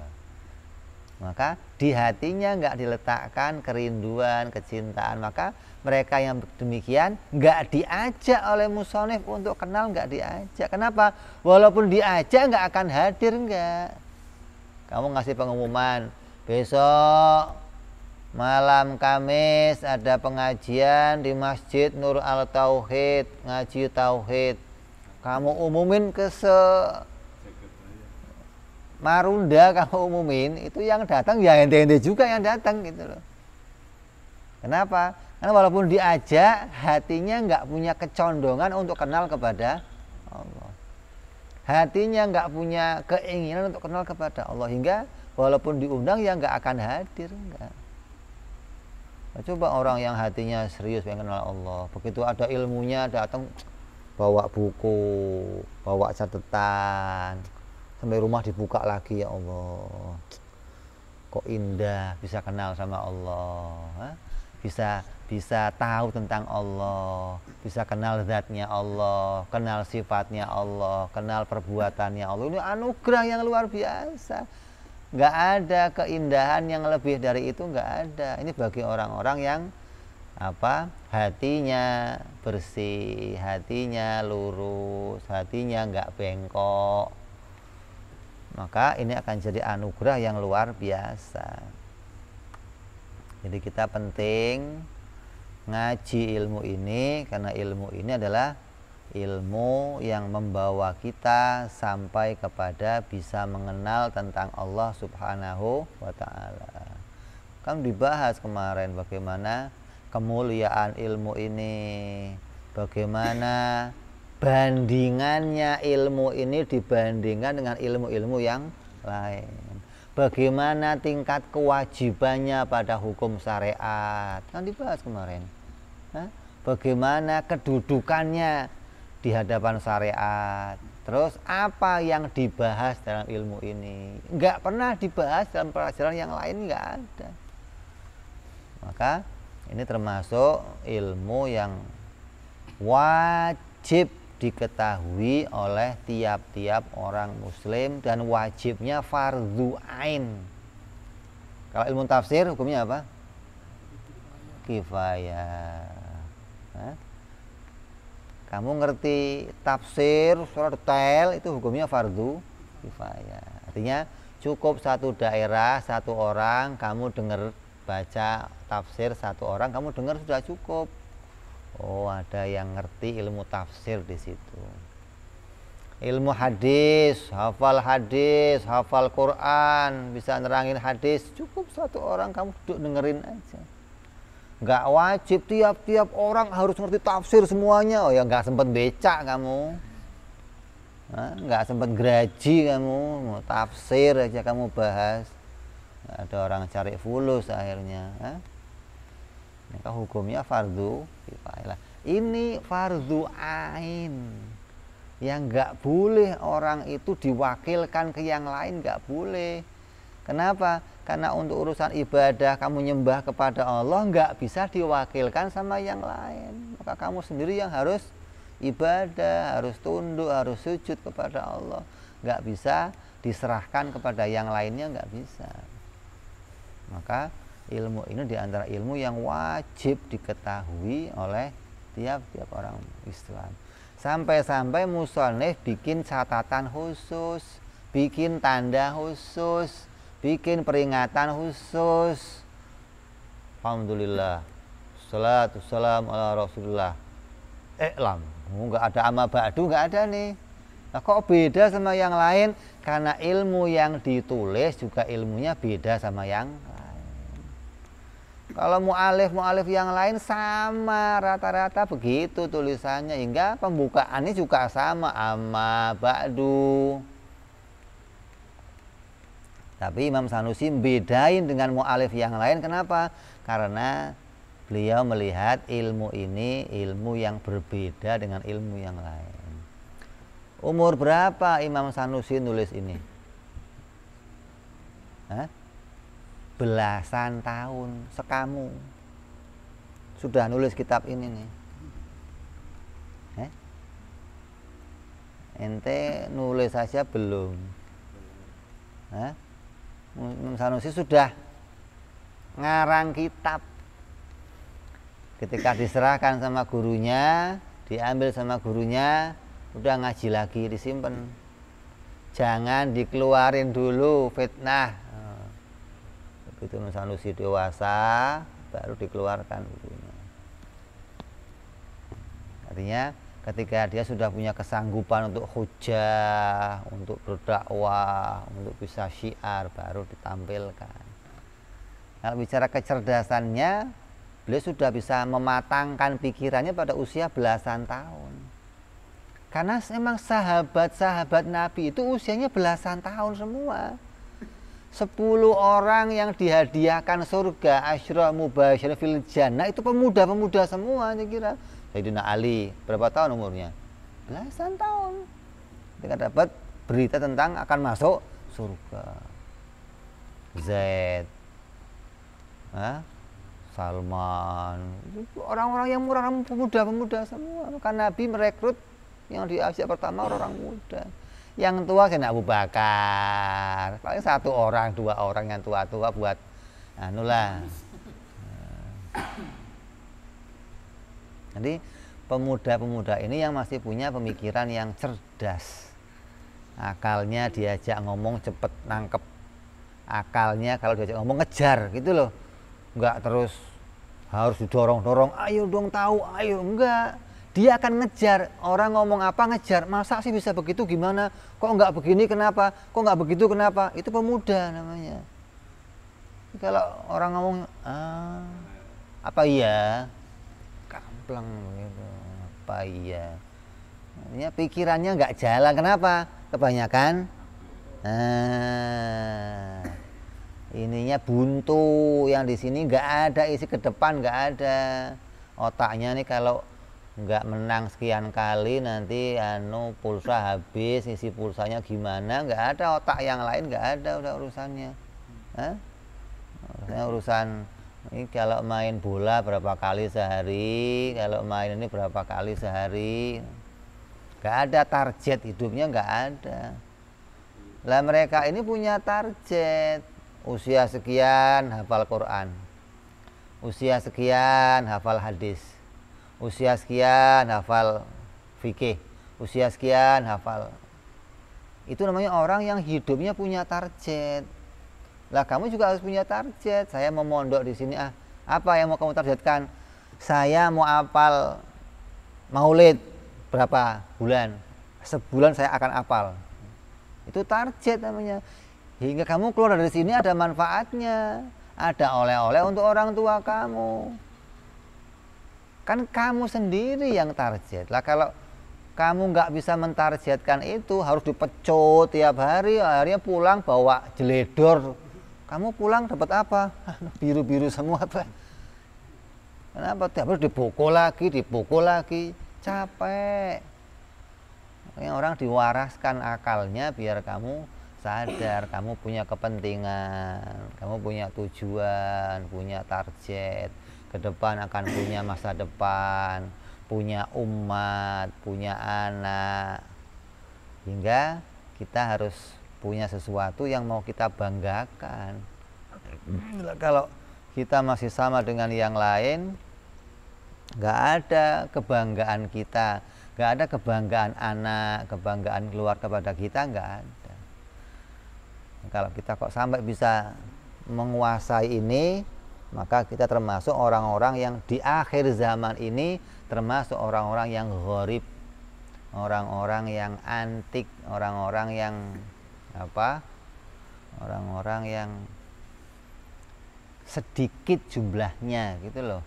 Maka di hatinya nggak diletakkan kerinduan, kecintaan. Maka mereka yang demikian nggak diajak oleh musonef untuk kenal, nggak diajak. Kenapa? Walaupun diajak nggak akan hadir, nggak. Kamu ngasih pengumuman, besok malam Kamis ada pengajian di Masjid Nur Al Tauhid, ngaji tauhid. Kamu umumin ke Marunda, kamu umumin, itu yang datang ya ente-ente juga yang datang gitu loh. Kenapa? Karena walaupun diajak, hatinya nggak punya kecondongan untuk kenal kepada Allah. Hatinya nggak punya keinginan untuk kenal kepada Allah, hingga walaupun diundang ya nggak akan hadir, enggak. Nah, coba orang yang hatinya serius pengen kenal Allah, begitu ada ilmunya datang bawa buku, bawa catatan, sampai rumah dibuka lagi, ya Allah, kok indah bisa kenal sama Allah, bisa tahu tentang Allah, bisa kenal zatnya Allah, kenal sifatnya Allah, kenal perbuatannya Allah. Ini anugerah yang luar biasa. Nggak ada keindahan yang lebih dari itu, nggak ada. Ini bagi orang-orang yang hatinya bersih, hatinya lurus, hatinya nggak bengkok. Maka ini akan jadi anugerah yang luar biasa. Jadi kita penting ngaji ilmu ini, karena ilmu ini adalah ilmu yang membawa kita sampai kepada bisa mengenal tentang Allah Subhanahu wa ta'ala. Kan dibahas kemarin bagaimana kemuliaan ilmu ini, bagaimana bandingannya ilmu ini dibandingkan dengan ilmu-ilmu yang lain. Bagaimana tingkat kewajibannya pada hukum syariat, kan dibahas kemarin. Bagaimana kedudukannya di hadapan syariat. Terus apa yang dibahas dalam ilmu ini? Nggak pernah dibahas dalam pelajaran yang lain, nggak ada. Maka ini termasuk ilmu yang wajib diketahui oleh tiap-tiap orang muslim dan wajibnya fardhu ain. Kalau ilmu tafsir hukumnya apa? Kifayah. Kamu ngerti tafsir secara detail, itu hukumnya fardhu kifayah. Artinya cukup satu daerah, satu orang kamu dengar baca tafsir, satu orang kamu dengar sudah cukup. Oh, ada yang ngerti ilmu tafsir di situ. Ilmu hadis, hafal Quran, bisa nerangin hadis, cukup satu orang kamu duduk dengerin aja. Nggak wajib tiap-tiap orang harus ngerti tafsir semuanya. Oh ya, nggak sempat becak kamu, nggak sempat graji kamu, mau tafsir aja kamu bahas. Nggak ada orang cari fulus akhirnya. Maka hukumnya fardhu kifayah. Ini fardhu ain yang nggak boleh orang itu diwakilkan ke yang lain, nggak boleh. Kenapa? Karena untuk urusan ibadah kamu nyembah kepada Allah nggak bisa diwakilkan sama yang lain. Maka kamu sendiri yang harus ibadah, harus tunduk, harus sujud kepada Allah. Nggak bisa diserahkan kepada yang lainnya, nggak bisa. Maka ilmu ini diantara ilmu yang wajib diketahui oleh tiap-tiap orang Islam. Sampai-sampai musannif bikin catatan khusus, bikin tanda khusus, bikin peringatan khusus. Alhamdulillah, salatu salam ala Rasulullah. Nggak ada amma ba'du, nggak ada nih. Nah, kok beda sama yang lain? Karena ilmu yang ditulis juga ilmunya beda sama yang lain. Kalau mu'alif yang lain sama, rata-rata begitu tulisannya, hingga pembukaannya juga sama, amma ba'du. Tapi Imam Sanusi bedain dengan mu'alif yang lain. Kenapa? Karena beliau melihat ilmu ini ilmu yang berbeda dengan ilmu yang lain. Umur berapa Imam Sanusi nulis ini? Belasan tahun, sekamu sudah nulis kitab ini nih. Ente nulis saja belum. Imam Sanusi sudah ngarang kitab. Ketika diserahkan sama gurunya, diambil sama gurunya, udah ngaji lagi, disimpan. Jangan dikeluarin dulu, fitnah. Begitu Imam Sanusi dewasa, baru dikeluarkan bukunya. Artinya ketika dia sudah punya kesanggupan untuk hujah, untuk berdakwah, untuk bisa syiar, baru ditampilkan. Kalau bicara kecerdasannya, beliau sudah bisa mematangkan pikirannya pada usia belasan tahun. Karena memang sahabat-sahabat Nabi itu usianya belasan tahun semua. 10 orang yang dihadiahkan surga Asyra Mubasysyirun fil Jannah itu pemuda-pemuda semua, saya kira. Sayyidina Ali berapa tahun umurnya? Belasan tahun. Ketika dapat berita tentang akan masuk surga. Zaid, Salman, orang-orang yang murah, pemuda-pemuda semua. Maka Nabi merekrut yang di Asia pertama orang muda. Yang tua kena Abu Bakar, paling 1 orang 2 orang yang tua-tua buat anulah. Jadi pemuda-pemuda ini yang masih punya pemikiran yang cerdas, akalnya diajak ngomong cepet nangkep, akalnya kalau diajak ngomong ngejar gitu loh, nggak terus harus didorong-dorong, ayo dong tahu, ayo, enggak. Dia akan ngejar, orang ngomong apa ngejar, masa sih bisa begitu, gimana, kok nggak begini kenapa, kok nggak begitu kenapa, itu pemuda namanya. Kalau orang ngomong apa iya, kampleng gitu, apa iya, artinya pikirannya nggak jalan. Kenapa? Kebanyakan ininya buntu, yang di sini nggak ada isi, ke depan nggak ada. Otaknya nih kalau nggak menang sekian kali nanti pulsa habis, isi pulsanya gimana, nggak ada. Otak yang lain nggak ada, udah urusannya. Urusan ini kalau main bola berapa kali sehari, kalau main ini berapa kali sehari, nggak ada target hidupnya, nggak ada. Lah mereka ini punya target, usia sekian hafal Quran, usia sekian hafal hadis, usia sekian hafal fikih, usia sekian hafal. Itu namanya orang yang hidupnya punya target. Lah kamu juga harus punya target. Saya mau mondok di sini, apa yang mau kamu targetkan? Saya mau hafal maulid berapa bulan? Sebulan saya akan hafal. Itu target namanya. Hingga kamu keluar dari sini ada manfaatnya, ada oleh-oleh untuk orang tua kamu. Kan kamu sendiri yang target. Lah kalau kamu nggak bisa mentargetkan itu, harus dipecut tiap hari, akhirnya pulang bawa jeledor. Kamu pulang dapat apa? Biru-biru semua apa? Kenapa? Tiap hari dipukul lagi, capek. Makanya orang diwaraskan akalnya biar kamu sadar, kamu punya kepentingan, kamu punya tujuan, punya target. Ke depan akan punya masa depan, punya umat, punya anak, hingga kita harus punya sesuatu yang mau kita banggakan. Kalau kita masih sama dengan yang lain, nggak ada kebanggaan kita, nggak ada kebanggaan anak, kebanggaan keluarga pada kita, nggak ada. Kalau kita kok sampai bisa menguasai ini, maka kita termasuk orang-orang yang di akhir zaman ini, termasuk orang-orang yang gharib, orang-orang yang antik, orang-orang yang orang-orang yang sedikit jumlahnya gitu loh.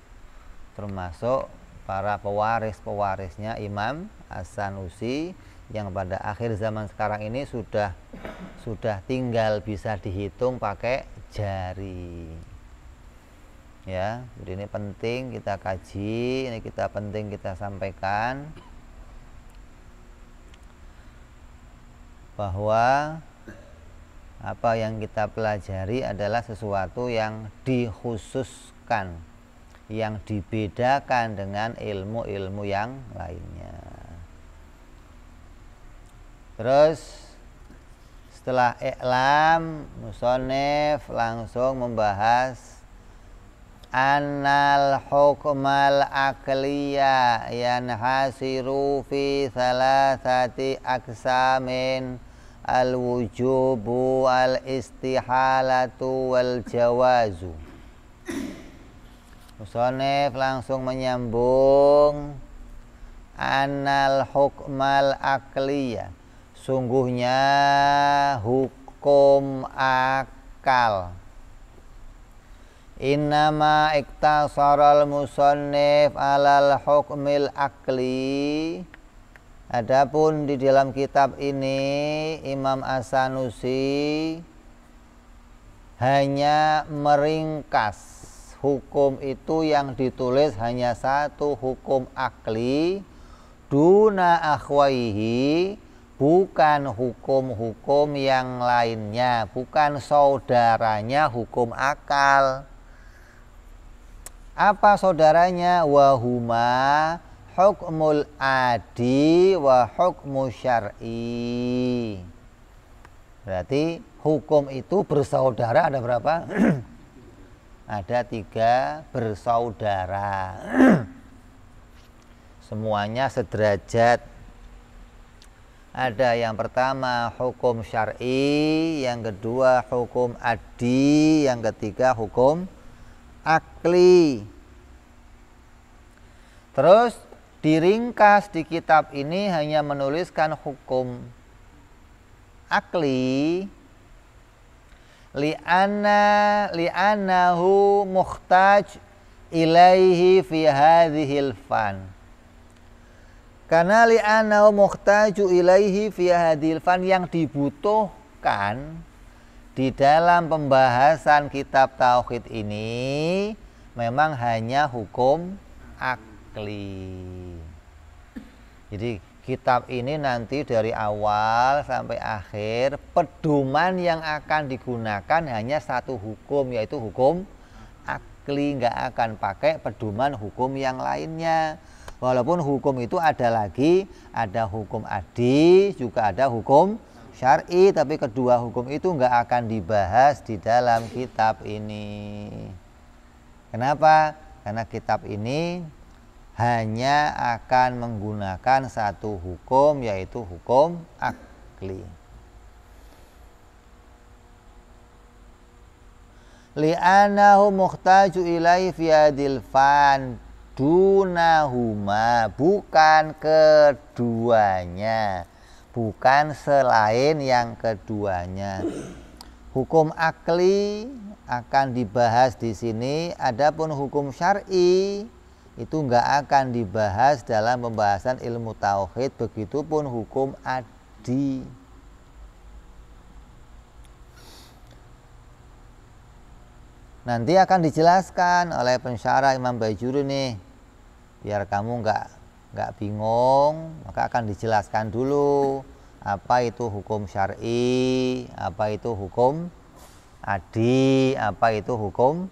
Termasuk para pewarisnya Imam As-Sanusi yang pada akhir zaman sekarang ini sudah tinggal bisa dihitung pakai jari. Ya, jadi ini penting kita kaji, ini penting kita sampaikan bahwa apa yang kita pelajari adalah sesuatu yang dikhususkan, yang dibedakan dengan ilmu-ilmu yang lainnya. Terus Setelah i'lam, musannif langsung membahas annal hukmal aqliya yanhasiru fi thalathati aqsamin al-wujubu, al-istihalatu, wal jawazu. Musannif langsung menyambung annal hukmal aqliya, sungguhnya hukum akal. Innama iktasaral musannif alal hukmil akli. Adapun di dalam kitab ini Imam As-Sanusi hanya meringkas hukum itu yang ditulis hanya satu hukum akli duna akhwaihi, bukan hukum-hukum yang lainnya, bukan saudaranya hukum akal. Apa saudaranya? Wahuma hukmul adi wa hukmu syar'i. Berarti hukum itu bersaudara ada berapa? Ada 3 bersaudara. Semuanya sederajat. Ada yang pertama hukum syar'i, yang kedua hukum adi, yang ketiga hukum akli. Terus diringkas di kitab ini hanya menuliskan hukum akli li'annahu muhtaj ilaihi fi hadhil fan. Karena li'annahu muhtaju ilaihi fi hadhil fan, yang dibutuhkan di dalam pembahasan kitab tauhid ini memang hanya hukum akli. Jadi kitab ini nanti dari awal sampai akhir pedoman yang akan digunakan hanya satu hukum, yaitu hukum akli. Nggak akan pakai pedoman hukum yang lainnya. Walaupun hukum itu ada lagi, ada hukum adi, juga ada hukum syar'i, tapi kedua hukum itu nggak akan dibahas di dalam kitab ini. Kenapa? Karena kitab ini hanya akan menggunakan satu hukum, yaitu hukum akli. Li'anahu muhtaju ilaihi fi hadil fan dunahuma, bukan keduanya, bukan selain yang keduanya. Hukum akli akan dibahas di sini, adapun hukum syar'i itu enggak akan dibahas dalam pembahasan ilmu tauhid, begitupun hukum adi. Nanti akan dijelaskan oleh pensyarah Imam Bajuri nih, biar kamu nggak bingung, maka akan dijelaskan dulu apa itu hukum syar'i, apa itu hukum adi, apa itu hukum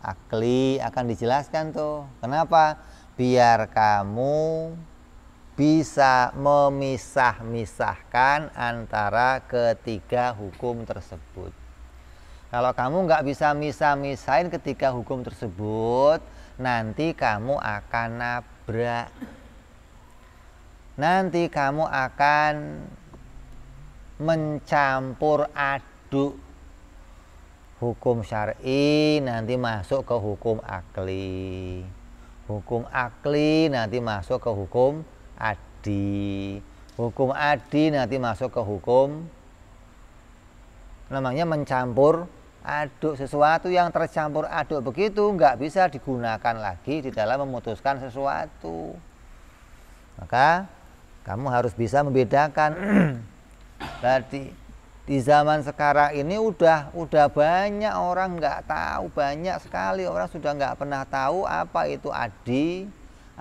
akli, akan dijelaskan tuh. Kenapa? Biar kamu bisa memisah-misahkan antara ketiga hukum tersebut. Kalau kamu nggak bisa misah-misahin ketiga hukum tersebut, nanti kamu akan nabrak. Nanti kamu akan mencampur aduk hukum syar'i, nanti masuk ke hukum akli. Hukum akli nanti masuk ke hukum adi. Hukum adi nanti masuk ke hukum, namanya mencampur aduk. Sesuatu yang tercampur aduk begitu nggak bisa digunakan lagi di dalam memutuskan sesuatu. Maka kamu harus bisa membedakan. Berarti di zaman sekarang ini udah banyak orang nggak tahu, banyak sekali orang sudah nggak pernah tahu apa itu adi,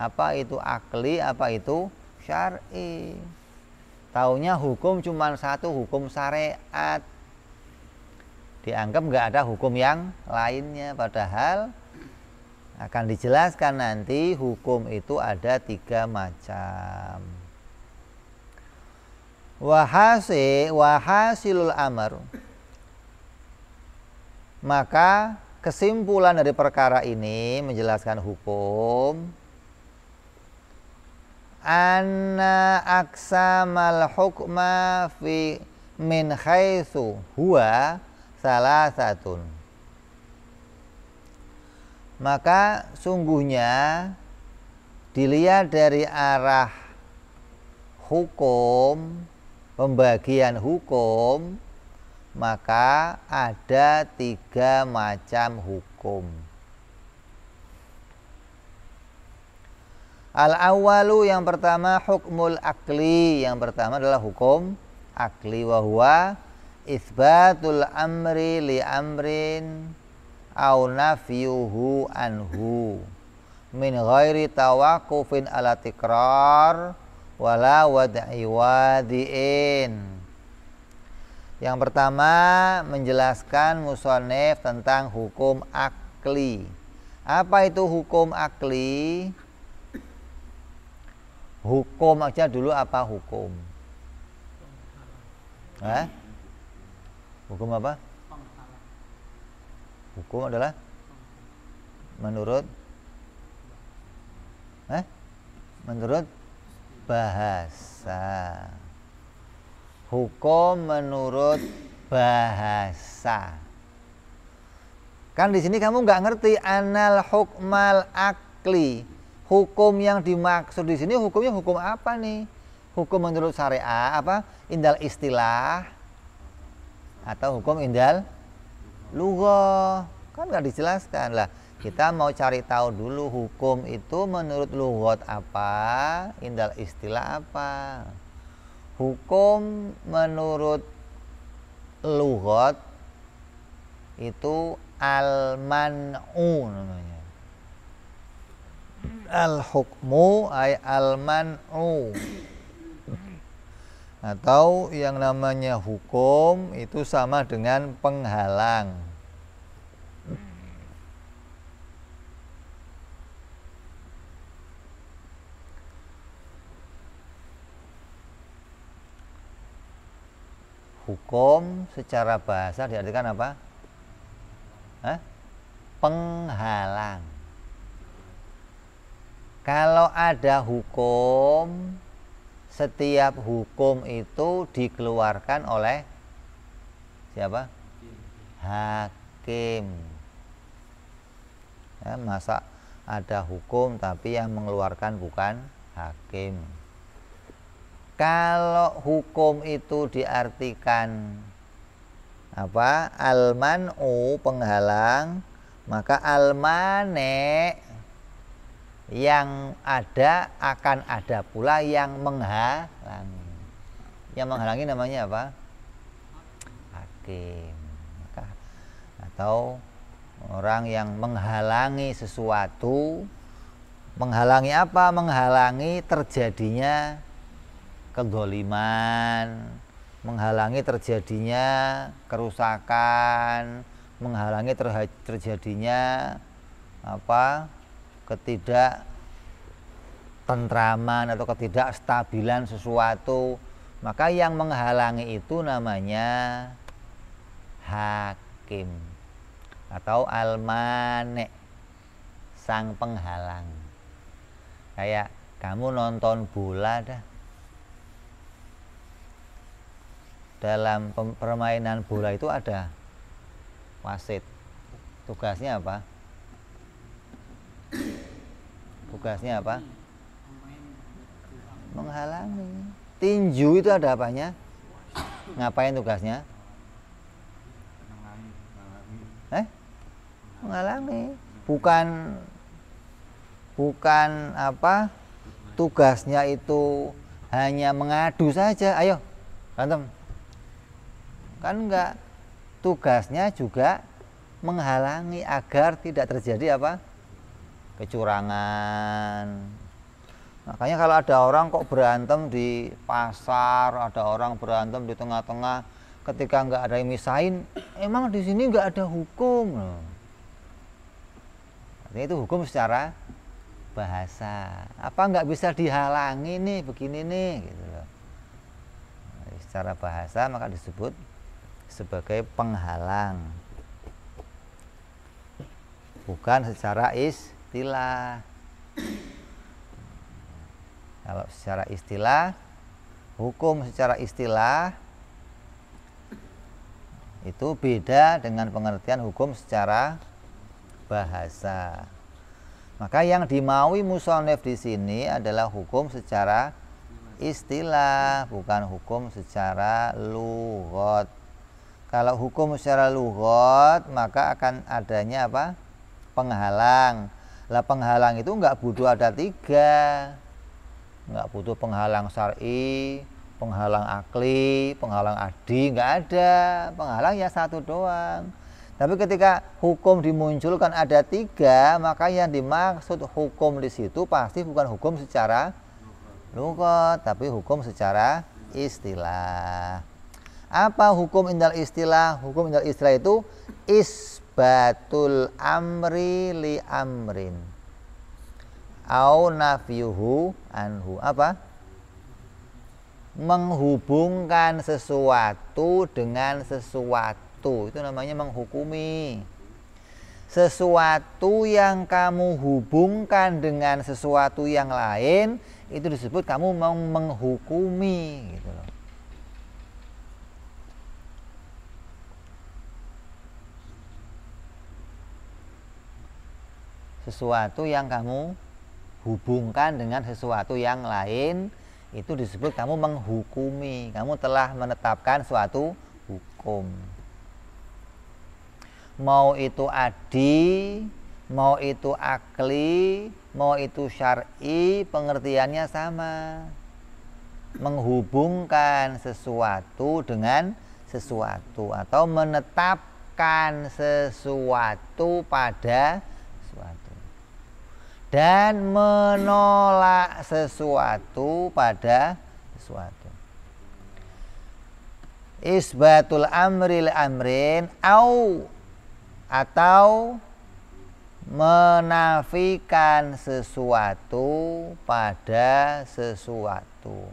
apa itu akli, apa itu syar'i. Taunya hukum cuma satu, hukum syariat. Dianggap nggak ada hukum yang lainnya, padahal akan dijelaskan nanti hukum itu ada 3 macam. Wahasilul amr, maka kesimpulan dari perkara ini menjelaskan hukum anna aksamal hukma fi min haitsu huwa salasatun, maka sungguhnya dilihat dari arah hukum, pembagian hukum, maka ada 3 macam hukum. Al-awwalu, yang pertama, hukmul akli. Yang pertama adalah hukum akli, wa huwa isbatul amri li amrin au nafyuhu anhu min ghairi tawaqqufin ala tikrar wala wad'i wadi'in. Yang pertama menjelaskan musannif tentang hukum akli. Apa itu hukum akli? Hukum aja dulu, apa hukum? Hukum apa? Hukum adalah menurut menurut bahasa. Hukum menurut bahasa. Kan di sini kamu nggak ngerti anal hukmal akli. Hukum yang dimaksud di sini hukumnya hukum apa nih? Hukum menurut syariat apa? Indal istilah atau hukum indal lughah? Kan nggak dijelaskan lah. Kita mau cari tahu dulu hukum itu menurut lughat apa, indal istilah apa. Hukum menurut lughat itu al-man'u namanya. Al-hukmu ay al-man'u. Atau yang namanya hukum itu sama dengan penghalang. Hukum secara bahasa diartikan apa? Penghalang. Kalau ada hukum, setiap hukum itu dikeluarkan oleh siapa? Hakim. Masa ada hukum tapi yang mengeluarkan bukan hakim. Kalau hukum itu diartikan apa? Al-man'u, penghalang, maka al-mane' yang ada akan ada pula yang menghalangi. Yang menghalangi namanya apa? Hakim. Atau orang yang menghalangi sesuatu. Menghalangi apa? Menghalangi terjadinya kezaliman, menghalangi terjadinya kerusakan, menghalangi terjadinya apa? Ketidaktentraman atau ketidakstabilan sesuatu, maka yang menghalangi itu namanya hakim atau al-mane', sang penghalang. Kayak kamu nonton bola dah, dalam permainan bola itu ada wasit. Tugasnya apa? Tugasnya apa? Menghalangi. Tinju itu ada apanya? Ngapain tugasnya? Menghalangi. Bukan apa? Tugasnya itu hanya mengadu saja. Ayo, berantem. Kan enggak. Tugasnya juga menghalangi agar tidak terjadi apa? Kecurangan. Makanya kalau ada orang kok berantem di pasar, ada orang berantem di tengah-tengah, ketika nggak ada yang misahin, emang di sini nggak ada hukum. Artinya itu hukum secara bahasa. Apa nggak bisa dihalangi nih, begini nih, gitu loh. secara bahasa maka disebut sebagai penghalang, bukan secara istilah. Kalau secara istilah, hukum secara istilah itu beda dengan pengertian hukum secara bahasa. Maka yang dimaui musonef di sini adalah hukum secara istilah, bukan hukum secara lughat. Kalau hukum secara lughat maka akan adanya apa? Penghalang. Lah penghalang itu nggak butuh ada 3, nggak butuh penghalang syar'i, penghalang akli, penghalang adi, nggak ada. Penghalang ya 1 doang. Tapi ketika hukum dimunculkan ada 3, maka yang dimaksud hukum di situ pasti bukan hukum secara lughat, tapi hukum secara istilah. Apa hukum indal istilah? Hukum indal istilah itu isbatul amri li amrin au nafyuhu anhu. Apa? Menghubungkan sesuatu dengan sesuatu, itu namanya menghukumi. Sesuatu yang kamu hubungkan dengan sesuatu yang lain itu disebut kamu mau menghukumi gitu loh. Sesuatu yang kamu hubungkan dengan sesuatu yang lain itu disebut kamu menghukumi. Kamu telah menetapkan suatu hukum. Mau itu adi, mau itu akli, mau itu syar'i, pengertiannya sama. Menghubungkan sesuatu dengan sesuatu atau menetapkan sesuatu pada sesuatu dan menolak sesuatu pada sesuatu. Isbatul amril amrin atau menafikan sesuatu pada sesuatu.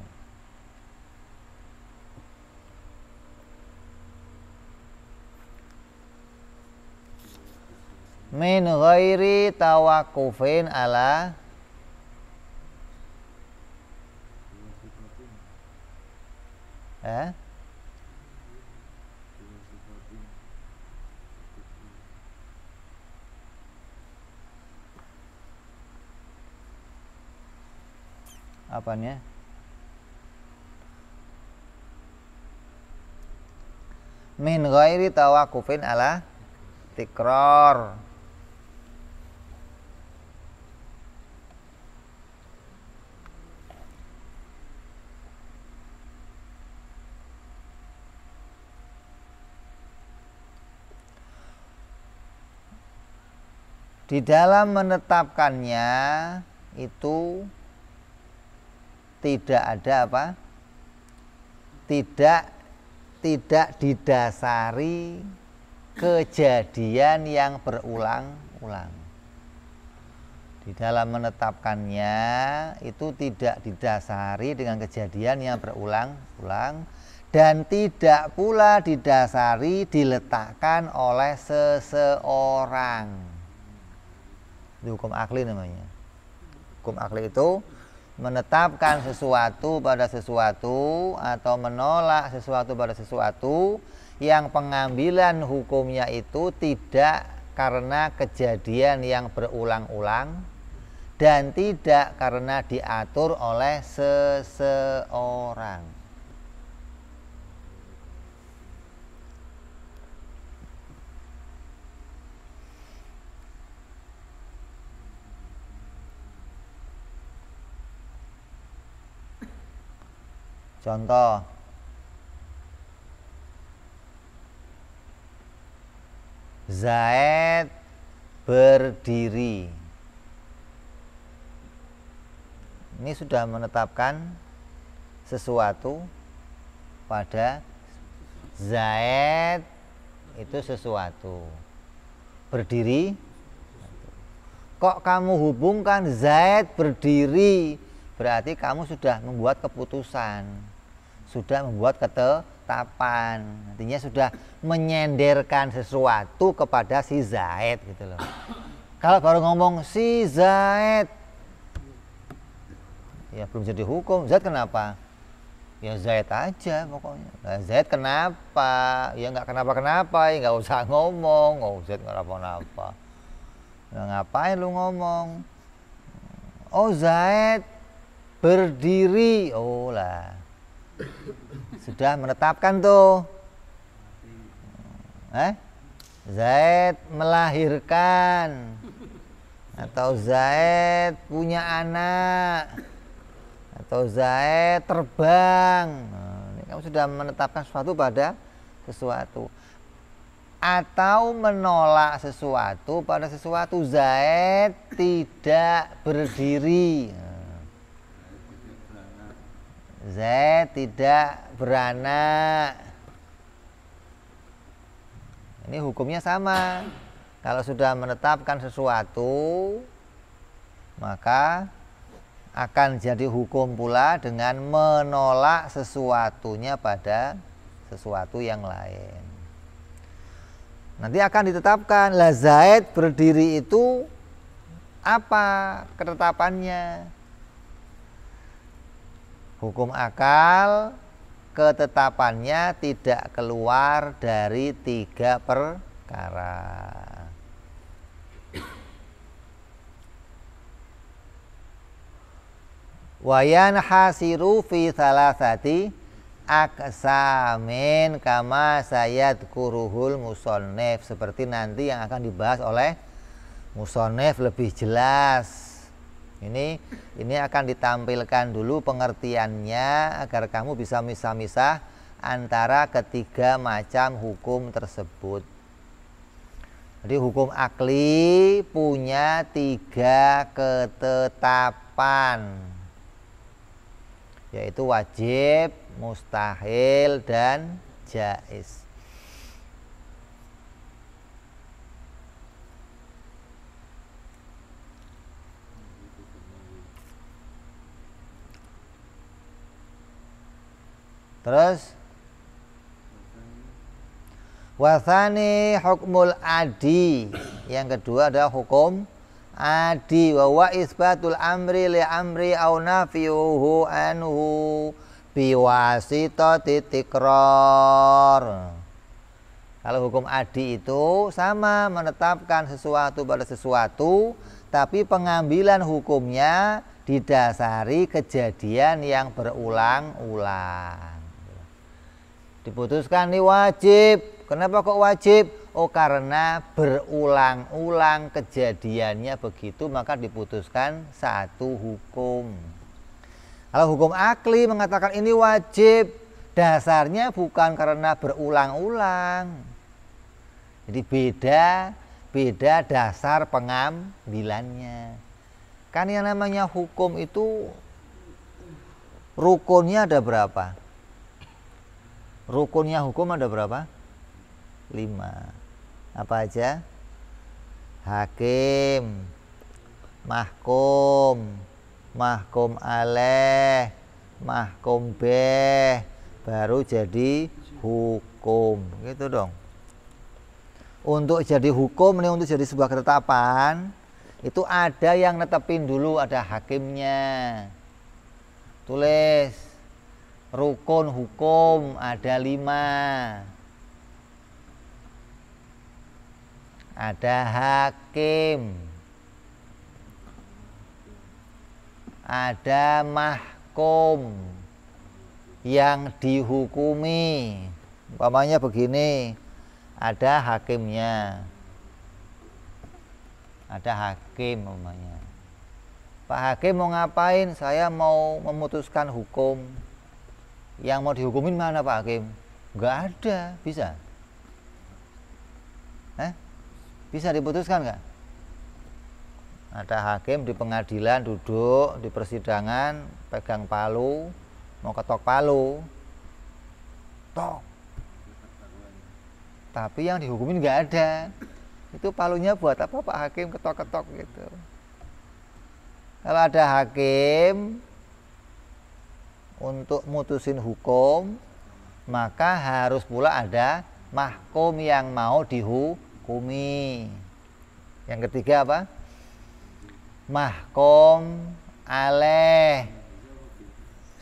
Min ghairi tawakufin ala apanya? Min ghairi tawakufin ala tikrar. Di dalam menetapkannya itu tidak ada apa? Tidak didasari kejadian yang berulang-ulang. Di dalam menetapkannya itu tidak didasari dengan kejadian yang berulang-ulang dan tidak pula didasari diletakkan oleh seseorang. Itu hukum akli namanya. Hukum akli itu menetapkan sesuatu pada sesuatu atau menolak sesuatu pada sesuatu yang pengambilan hukumnya itu tidak karena kejadian yang berulang-ulang dan tidak karena diatur oleh seseorang. Contoh, Zaid berdiri. Ini sudah menetapkan sesuatu pada Zaid itu sesuatu. Berdiri. Kok kamu hubungkan Zaid berdiri? Berarti kamu sudah membuat keputusan. sudah membuat ketetapan. Artinya sudah menyenderkan sesuatu kepada si Zaid gitu loh. Kalau baru ngomong si Zaid, ya belum jadi hukum. Zaid kenapa? Ya Zaid aja pokoknya. Nah, Zaid kenapa? Ya nggak kenapa-kenapa, ya nggak usah ngomong. Oh Zaid nggak kenapa-kenapa. Nah, ngapain lu ngomong? Oh Zaid berdiri. Oh lah, sudah menetapkan tuh. Zaid melahirkan, atau Zaid punya anak, atau Zaid terbang. Nah, ini kamu sudah menetapkan sesuatu pada sesuatu. Atau menolak sesuatu pada sesuatu. Zaid tidak berdiri. Zaid tidak beranak. Ini hukumnya sama. Kalau sudah menetapkan sesuatu, maka akan jadi hukum pula dengan menolak sesuatunya pada sesuatu yang lain. Nanti akan ditetapkan, lah Zaid berdiri itu apa ketetapannya? Hukum akal ketetapannya tidak keluar dari 3 perkara. Wayan hasiru fi salasati aksamin kama sayadkuruhul musonnif, seperti nanti yang akan dibahas oleh musonnif lebih jelas. Ini akan ditampilkan dulu pengertiannya agar kamu bisa misah-misah antara ketiga macam hukum tersebut. Jadi hukum akli punya 3 ketetapan, yaitu wajib, mustahil, dan jaiz. Terus wasani hukmul adi, yang kedua adalah hukum adi. Wa isbatul amri li amri au nafiyuhu anhu biwasitati tikrar. Kalau hukum adi itu sama, menetapkan sesuatu pada sesuatu, tapi pengambilan hukumnya didasari kejadian yang berulang-ulang. Diputuskan ini wajib. Kenapa kok wajib? Oh karena berulang-ulang kejadiannya begitu, maka diputuskan satu hukum. Kalau hukum akli mengatakan ini wajib, dasarnya bukan karena berulang-ulang. Jadi beda dasar pengambilannya. Kan yang namanya hukum itu rukunnya ada berapa? Rukunnya hukum ada berapa? 5. Apa aja? Hakim, mahkum, mahkum alaih, mahkum bih, baru jadi hukum. Gitu dong. Untuk jadi hukum ini, untuk jadi sebuah ketetapan, itu ada yang netepin dulu, ada hakimnya. Tulis rukun hukum ada 5. Ada hakim, ada mahkum yang dihukumi. Umpamanya begini, ada hakimnya, ada hakim umpamanya. Pak Hakim mau ngapain? Saya mau memutuskan hukum. Yang mau dihukumin mana Pak Hakim? Enggak ada, bisa? Bisa diputuskan nggak? Ada hakim di pengadilan, duduk di persidangan, pegang palu, mau ketok palu, tok. Tapi yang dihukumin nggak ada. Itu palunya buat apa Pak Hakim ketok-ketok gitu? Kalau ada hakim untuk mutusin hukum, maka harus pula ada mahkum yang mau dihukumi. Yang ketiga apa? Mahkum aleh,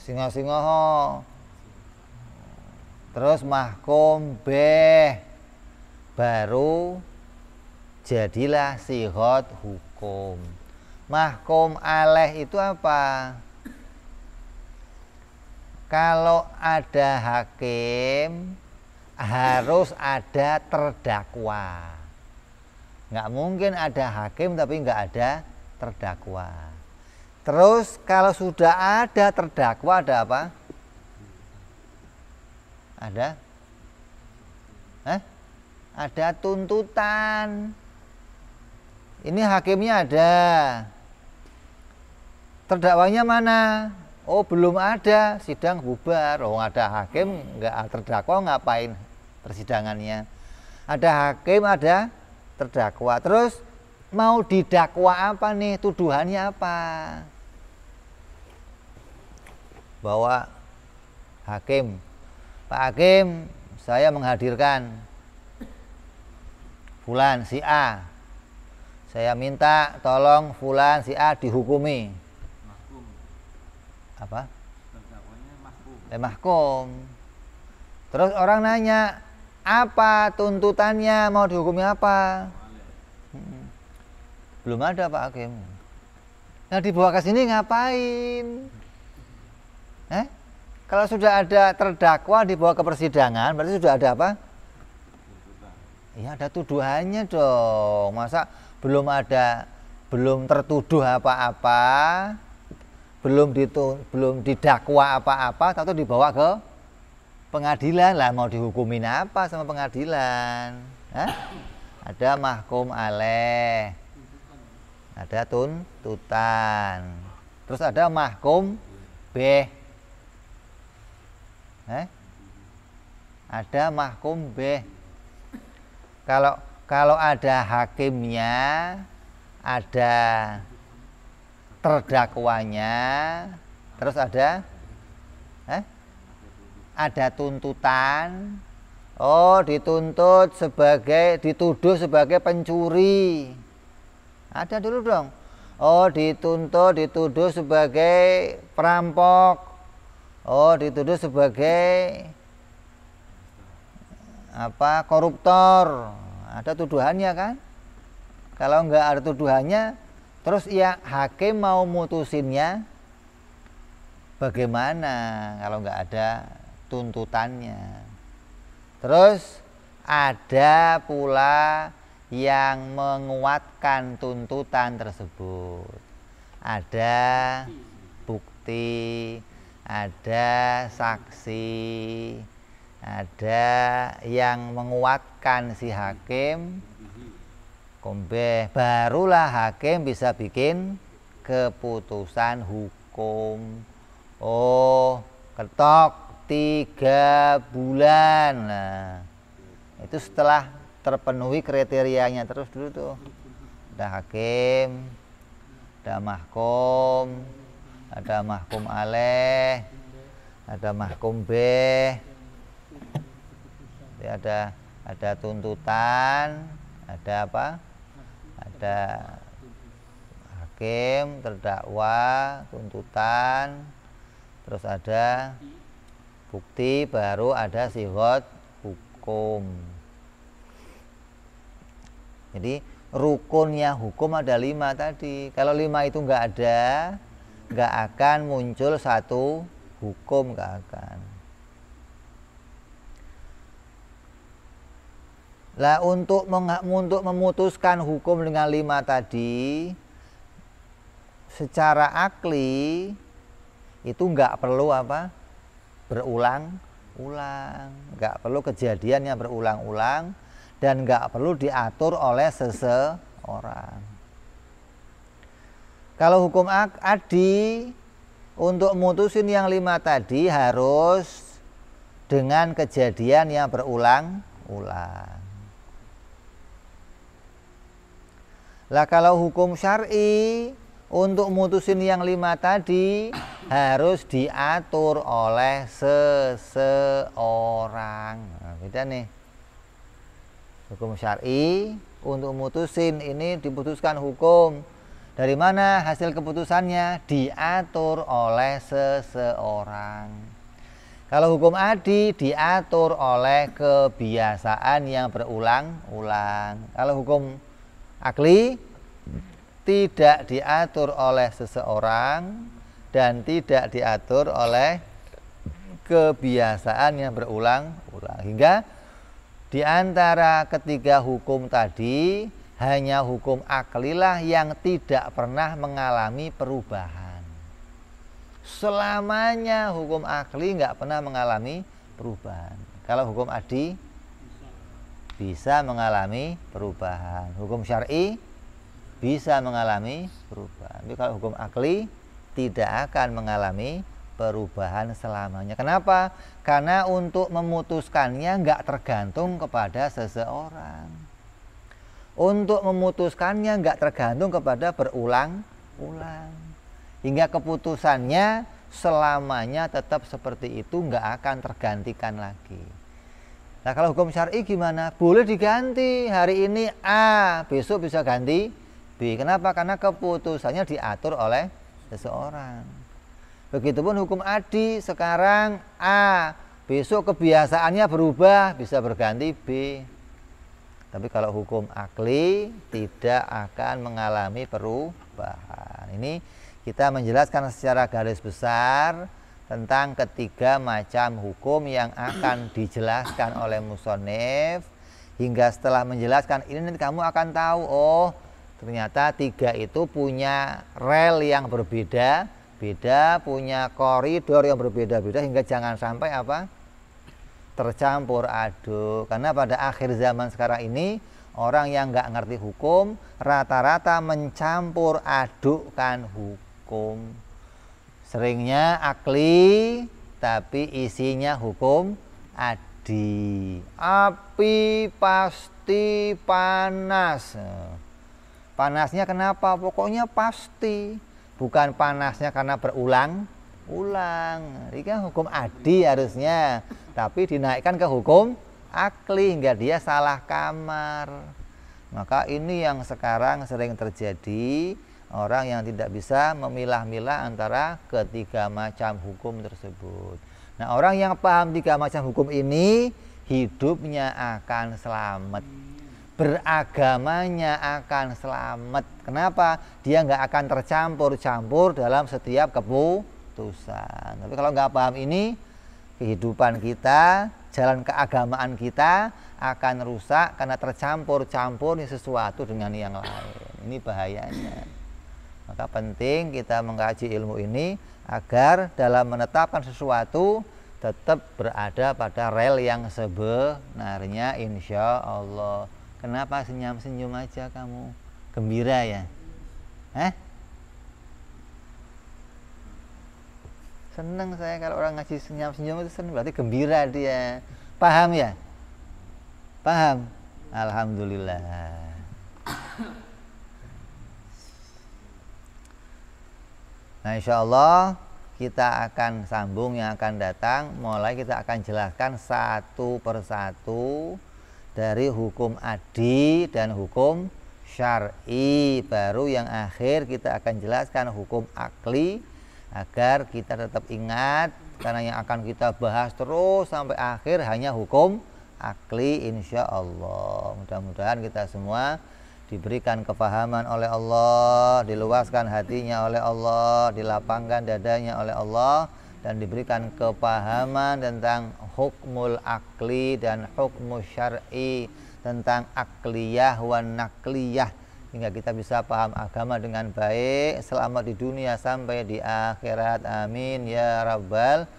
singo-singo. Terus mahkum beh, baru jadilah sighot hukum. Mahkum aleh itu apa? Kalau ada hakim harus ada terdakwa. Nggak mungkin ada hakim tapi nggak ada terdakwa. Terus kalau sudah ada terdakwa ada apa? Ada tuntutan. Ini hakimnya ada, terdakwanya mana? Oh belum ada, sidang bubar. Oh ada hakim nggak terdakwa, ngapain persidangannya? Ada hakim, ada terdakwa. Terus mau didakwa apa nih? Tuduhannya apa? Bahwa hakim, Pak Hakim, saya menghadirkan fulan si A. Saya minta tolong fulan si A dihukumi. Apa? Mahkum. Terus orang nanya, apa tuntutannya, mau dihukumi apa? Belum ada Pak Hakim. Nah dibawa ke sini ngapain? Kalau sudah ada terdakwa dibawa ke persidangan, berarti sudah ada apa? Ya ada tuduhannya dong. Masa belum tertuduh apa-apa, belum didakwa apa-apa, atau dibawa ke pengadilan lah, mau dihukumin apa sama pengadilan? Ada mahkum aleh, ada tuntutan, terus ada mahkum beh, ada mahkum beh. Kalau ada hakimnya, ada terdakwanya, terus ada tuntutan. Oh dituduh sebagai pencuri. Ada dulu dong. Oh dituduh sebagai perampok. Oh dituduh sebagai koruptor. Ada tuduhannya kan? Kalau nggak ada tuduhannya, terus ya hakim mau mutusinnya bagaimana kalau nggak ada tuntutannya? Terus ada pula yang menguatkan tuntutan tersebut. Ada bukti, ada saksi, ada yang menguatkan si hakim. Kombeh, barulah hakim bisa bikin keputusan hukum. Oh, ketok 3 bulan. Nah, itu setelah terpenuhi kriterianya. Terus dulu tuh ada hakim, ada mahkum, ada mahkum aleh, ada mahkum beh. Ada tuntutan, ada apa? Ada hakim, terdakwa, tuntutan, terus ada bukti, baru ada sighot hukum. Jadi rukunnya hukum ada 5 tadi. Kalau 5 itu nggak ada, nggak akan muncul satu hukum, nggak akan. Lah untuk memutuskan hukum dengan 5 tadi, secara akli itu nggak perlu apa? Berulang-ulang, nggak perlu kejadian yang berulang-ulang, dan nggak perlu diatur oleh seseorang. Kalau hukum adi, untuk mutusin yang 5 tadi harus dengan kejadian yang berulang-ulang. Lah kalau hukum syar'i Untuk mutusin yang 5 tadi harus diatur oleh seseorang. Nah, beda nih. Hukum syar'i untuk mutusin ini diputuskan hukum. Dari mana hasil keputusannya? Diatur oleh seseorang. Kalau hukum adi diatur oleh kebiasaan yang berulang-ulang. Kalau hukum akli tidak diatur oleh seseorang dan tidak diatur oleh kebiasaan yang berulang-ulang. Hingga di antara ketiga hukum tadi hanya hukum aklilah yang tidak pernah mengalami perubahan. Selamanya hukum akli nggak pernah mengalami perubahan. Kalau hukum adi bisa mengalami perubahan. Hukum syar'i bisa mengalami perubahan. Tapi kalau hukum akli tidak akan mengalami perubahan selamanya. Kenapa? Karena untuk memutuskannya nggak tergantung kepada seseorang. Untuk memutuskannya nggak tergantung kepada berulang-ulang. Hingga keputusannya selamanya tetap seperti itu, nggak akan tergantikan lagi. Nah, kalau hukum syar'i gimana? Boleh diganti. Hari ini A, besok bisa ganti B. Kenapa? Karena keputusannya diatur oleh seseorang. Begitupun hukum adi, sekarang A, besok kebiasaannya berubah, bisa berganti B. Tapi kalau hukum akli tidak akan mengalami perubahan. Ini kita menjelaskan secara garis besar tentang ketiga macam hukum yang akan dijelaskan oleh musonef. Hingga setelah menjelaskan ini nanti kamu akan tahu, oh ternyata tiga itu punya rel yang berbeda-beda, punya koridor yang berbeda-beda, hingga jangan sampai apa? Tercampur aduk. Karena pada akhir zaman sekarang ini orang yang nggak ngerti hukum rata-rata mencampur adukkan hukum. Seringnya akli tapi isinya hukum adi. Api pasti panas. Panasnya kenapa? Pokoknya pasti. Bukan panasnya karena berulang-ulang. Ini kan hukum adi harusnya, tapi dinaikkan ke hukum akli hingga dia salah kamar. Maka ini yang sekarang sering terjadi, orang yang tidak bisa memilah-milah antara ketiga macam hukum tersebut. Nah, orang yang paham tiga macam hukum ini hidupnya akan selamat, beragamanya akan selamat. Kenapa? Dia nggak akan tercampur-campur dalam setiap keputusan. Tapi kalau nggak paham ini, kehidupan kita, jalan keagamaan kita akan rusak karena tercampur-campur sesuatu dengan yang lain. Ini bahayanya. Maka penting kita mengkaji ilmu ini agar dalam menetapkan sesuatu tetap berada pada rel yang sebenarnya, insya Allah. Kenapa senyum-senyum aja kamu? Gembira ya? Senang saya kalau orang ngasih senyum-senyum itu senang, berarti gembira dia. Paham ya? Paham? Alhamdulillah. Nah, insya Allah kita akan sambung yang akan datang. Mulai kita akan jelaskan satu persatu dari hukum adi dan hukum syar'i. Baru yang akhir kita akan jelaskan hukum akli, agar kita tetap ingat, karena yang akan kita bahas terus sampai akhir hanya hukum akli, insya Allah. Mudah-mudahan kita semua diberikan kefahaman oleh Allah, diluaskan hatinya oleh Allah, dilapangkan dadanya oleh Allah, dan diberikan kepahaman tentang hukmul akli dan hukmul syar'i, tentang akliyah wan nakliyah, hingga kita bisa paham agama dengan baik, selamat di dunia sampai di akhirat. Amin ya rabbal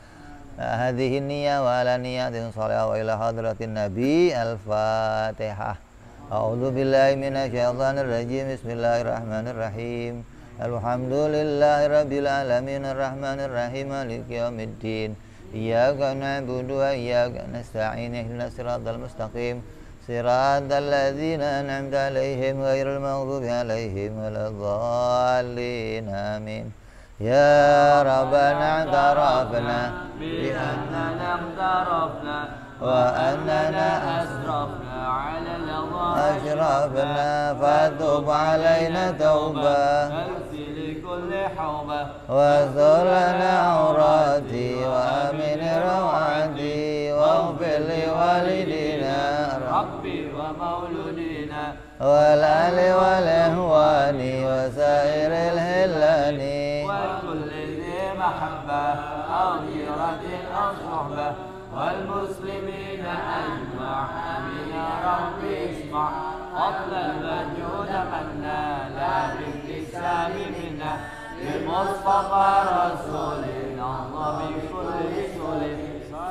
hadhihi niyya wa ala niyatin shalihah wa ila hadratin nabi. Al-Fatihah. A'udzu billahi minasyaitonir rajim. Bismillahirrahmanirrahim. Alhamdulillahirabbil alamin arrahmanir rahim maliki yaumiddin. Iyyaka na'budu wa iyyaka nasta'in ihdinas siratal mustaqim. صراط الذين أنعمت عليهم غير المغضوب عليهم ولا الضالين آمين. يا ربنا اعترفنا بأننا اقترفنا وأننا أسرفنا على أشرفنا فتب علينا توبة اغسل كل حوبة واستر لنا عوراتي وآمن روعاتي واغفر لوالدينا ربي ومولودينا والآل والإخوان وسائر الهلان وكل ذي محبة أو جيرة أو صحبة والمسلمين أجمع آمين يا ربي اسمع فضل المجود منا لا بالكساب منا للمصطفى رسولنا الله بكل رسول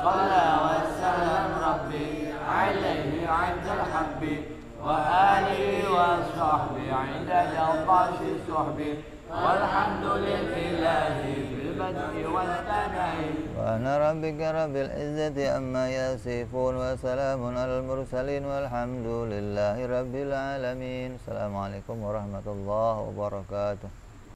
صلى وسلم ربي عليه عند الحب وآله وصحبه عند جوطاش السحب والحمد لله بالبدء والثناء وأنا ربك رب العزة عما يصفون وسلام على المرسلين والحمد لله رب العالمين. السلام عليكم ورحمة الله وبركاته.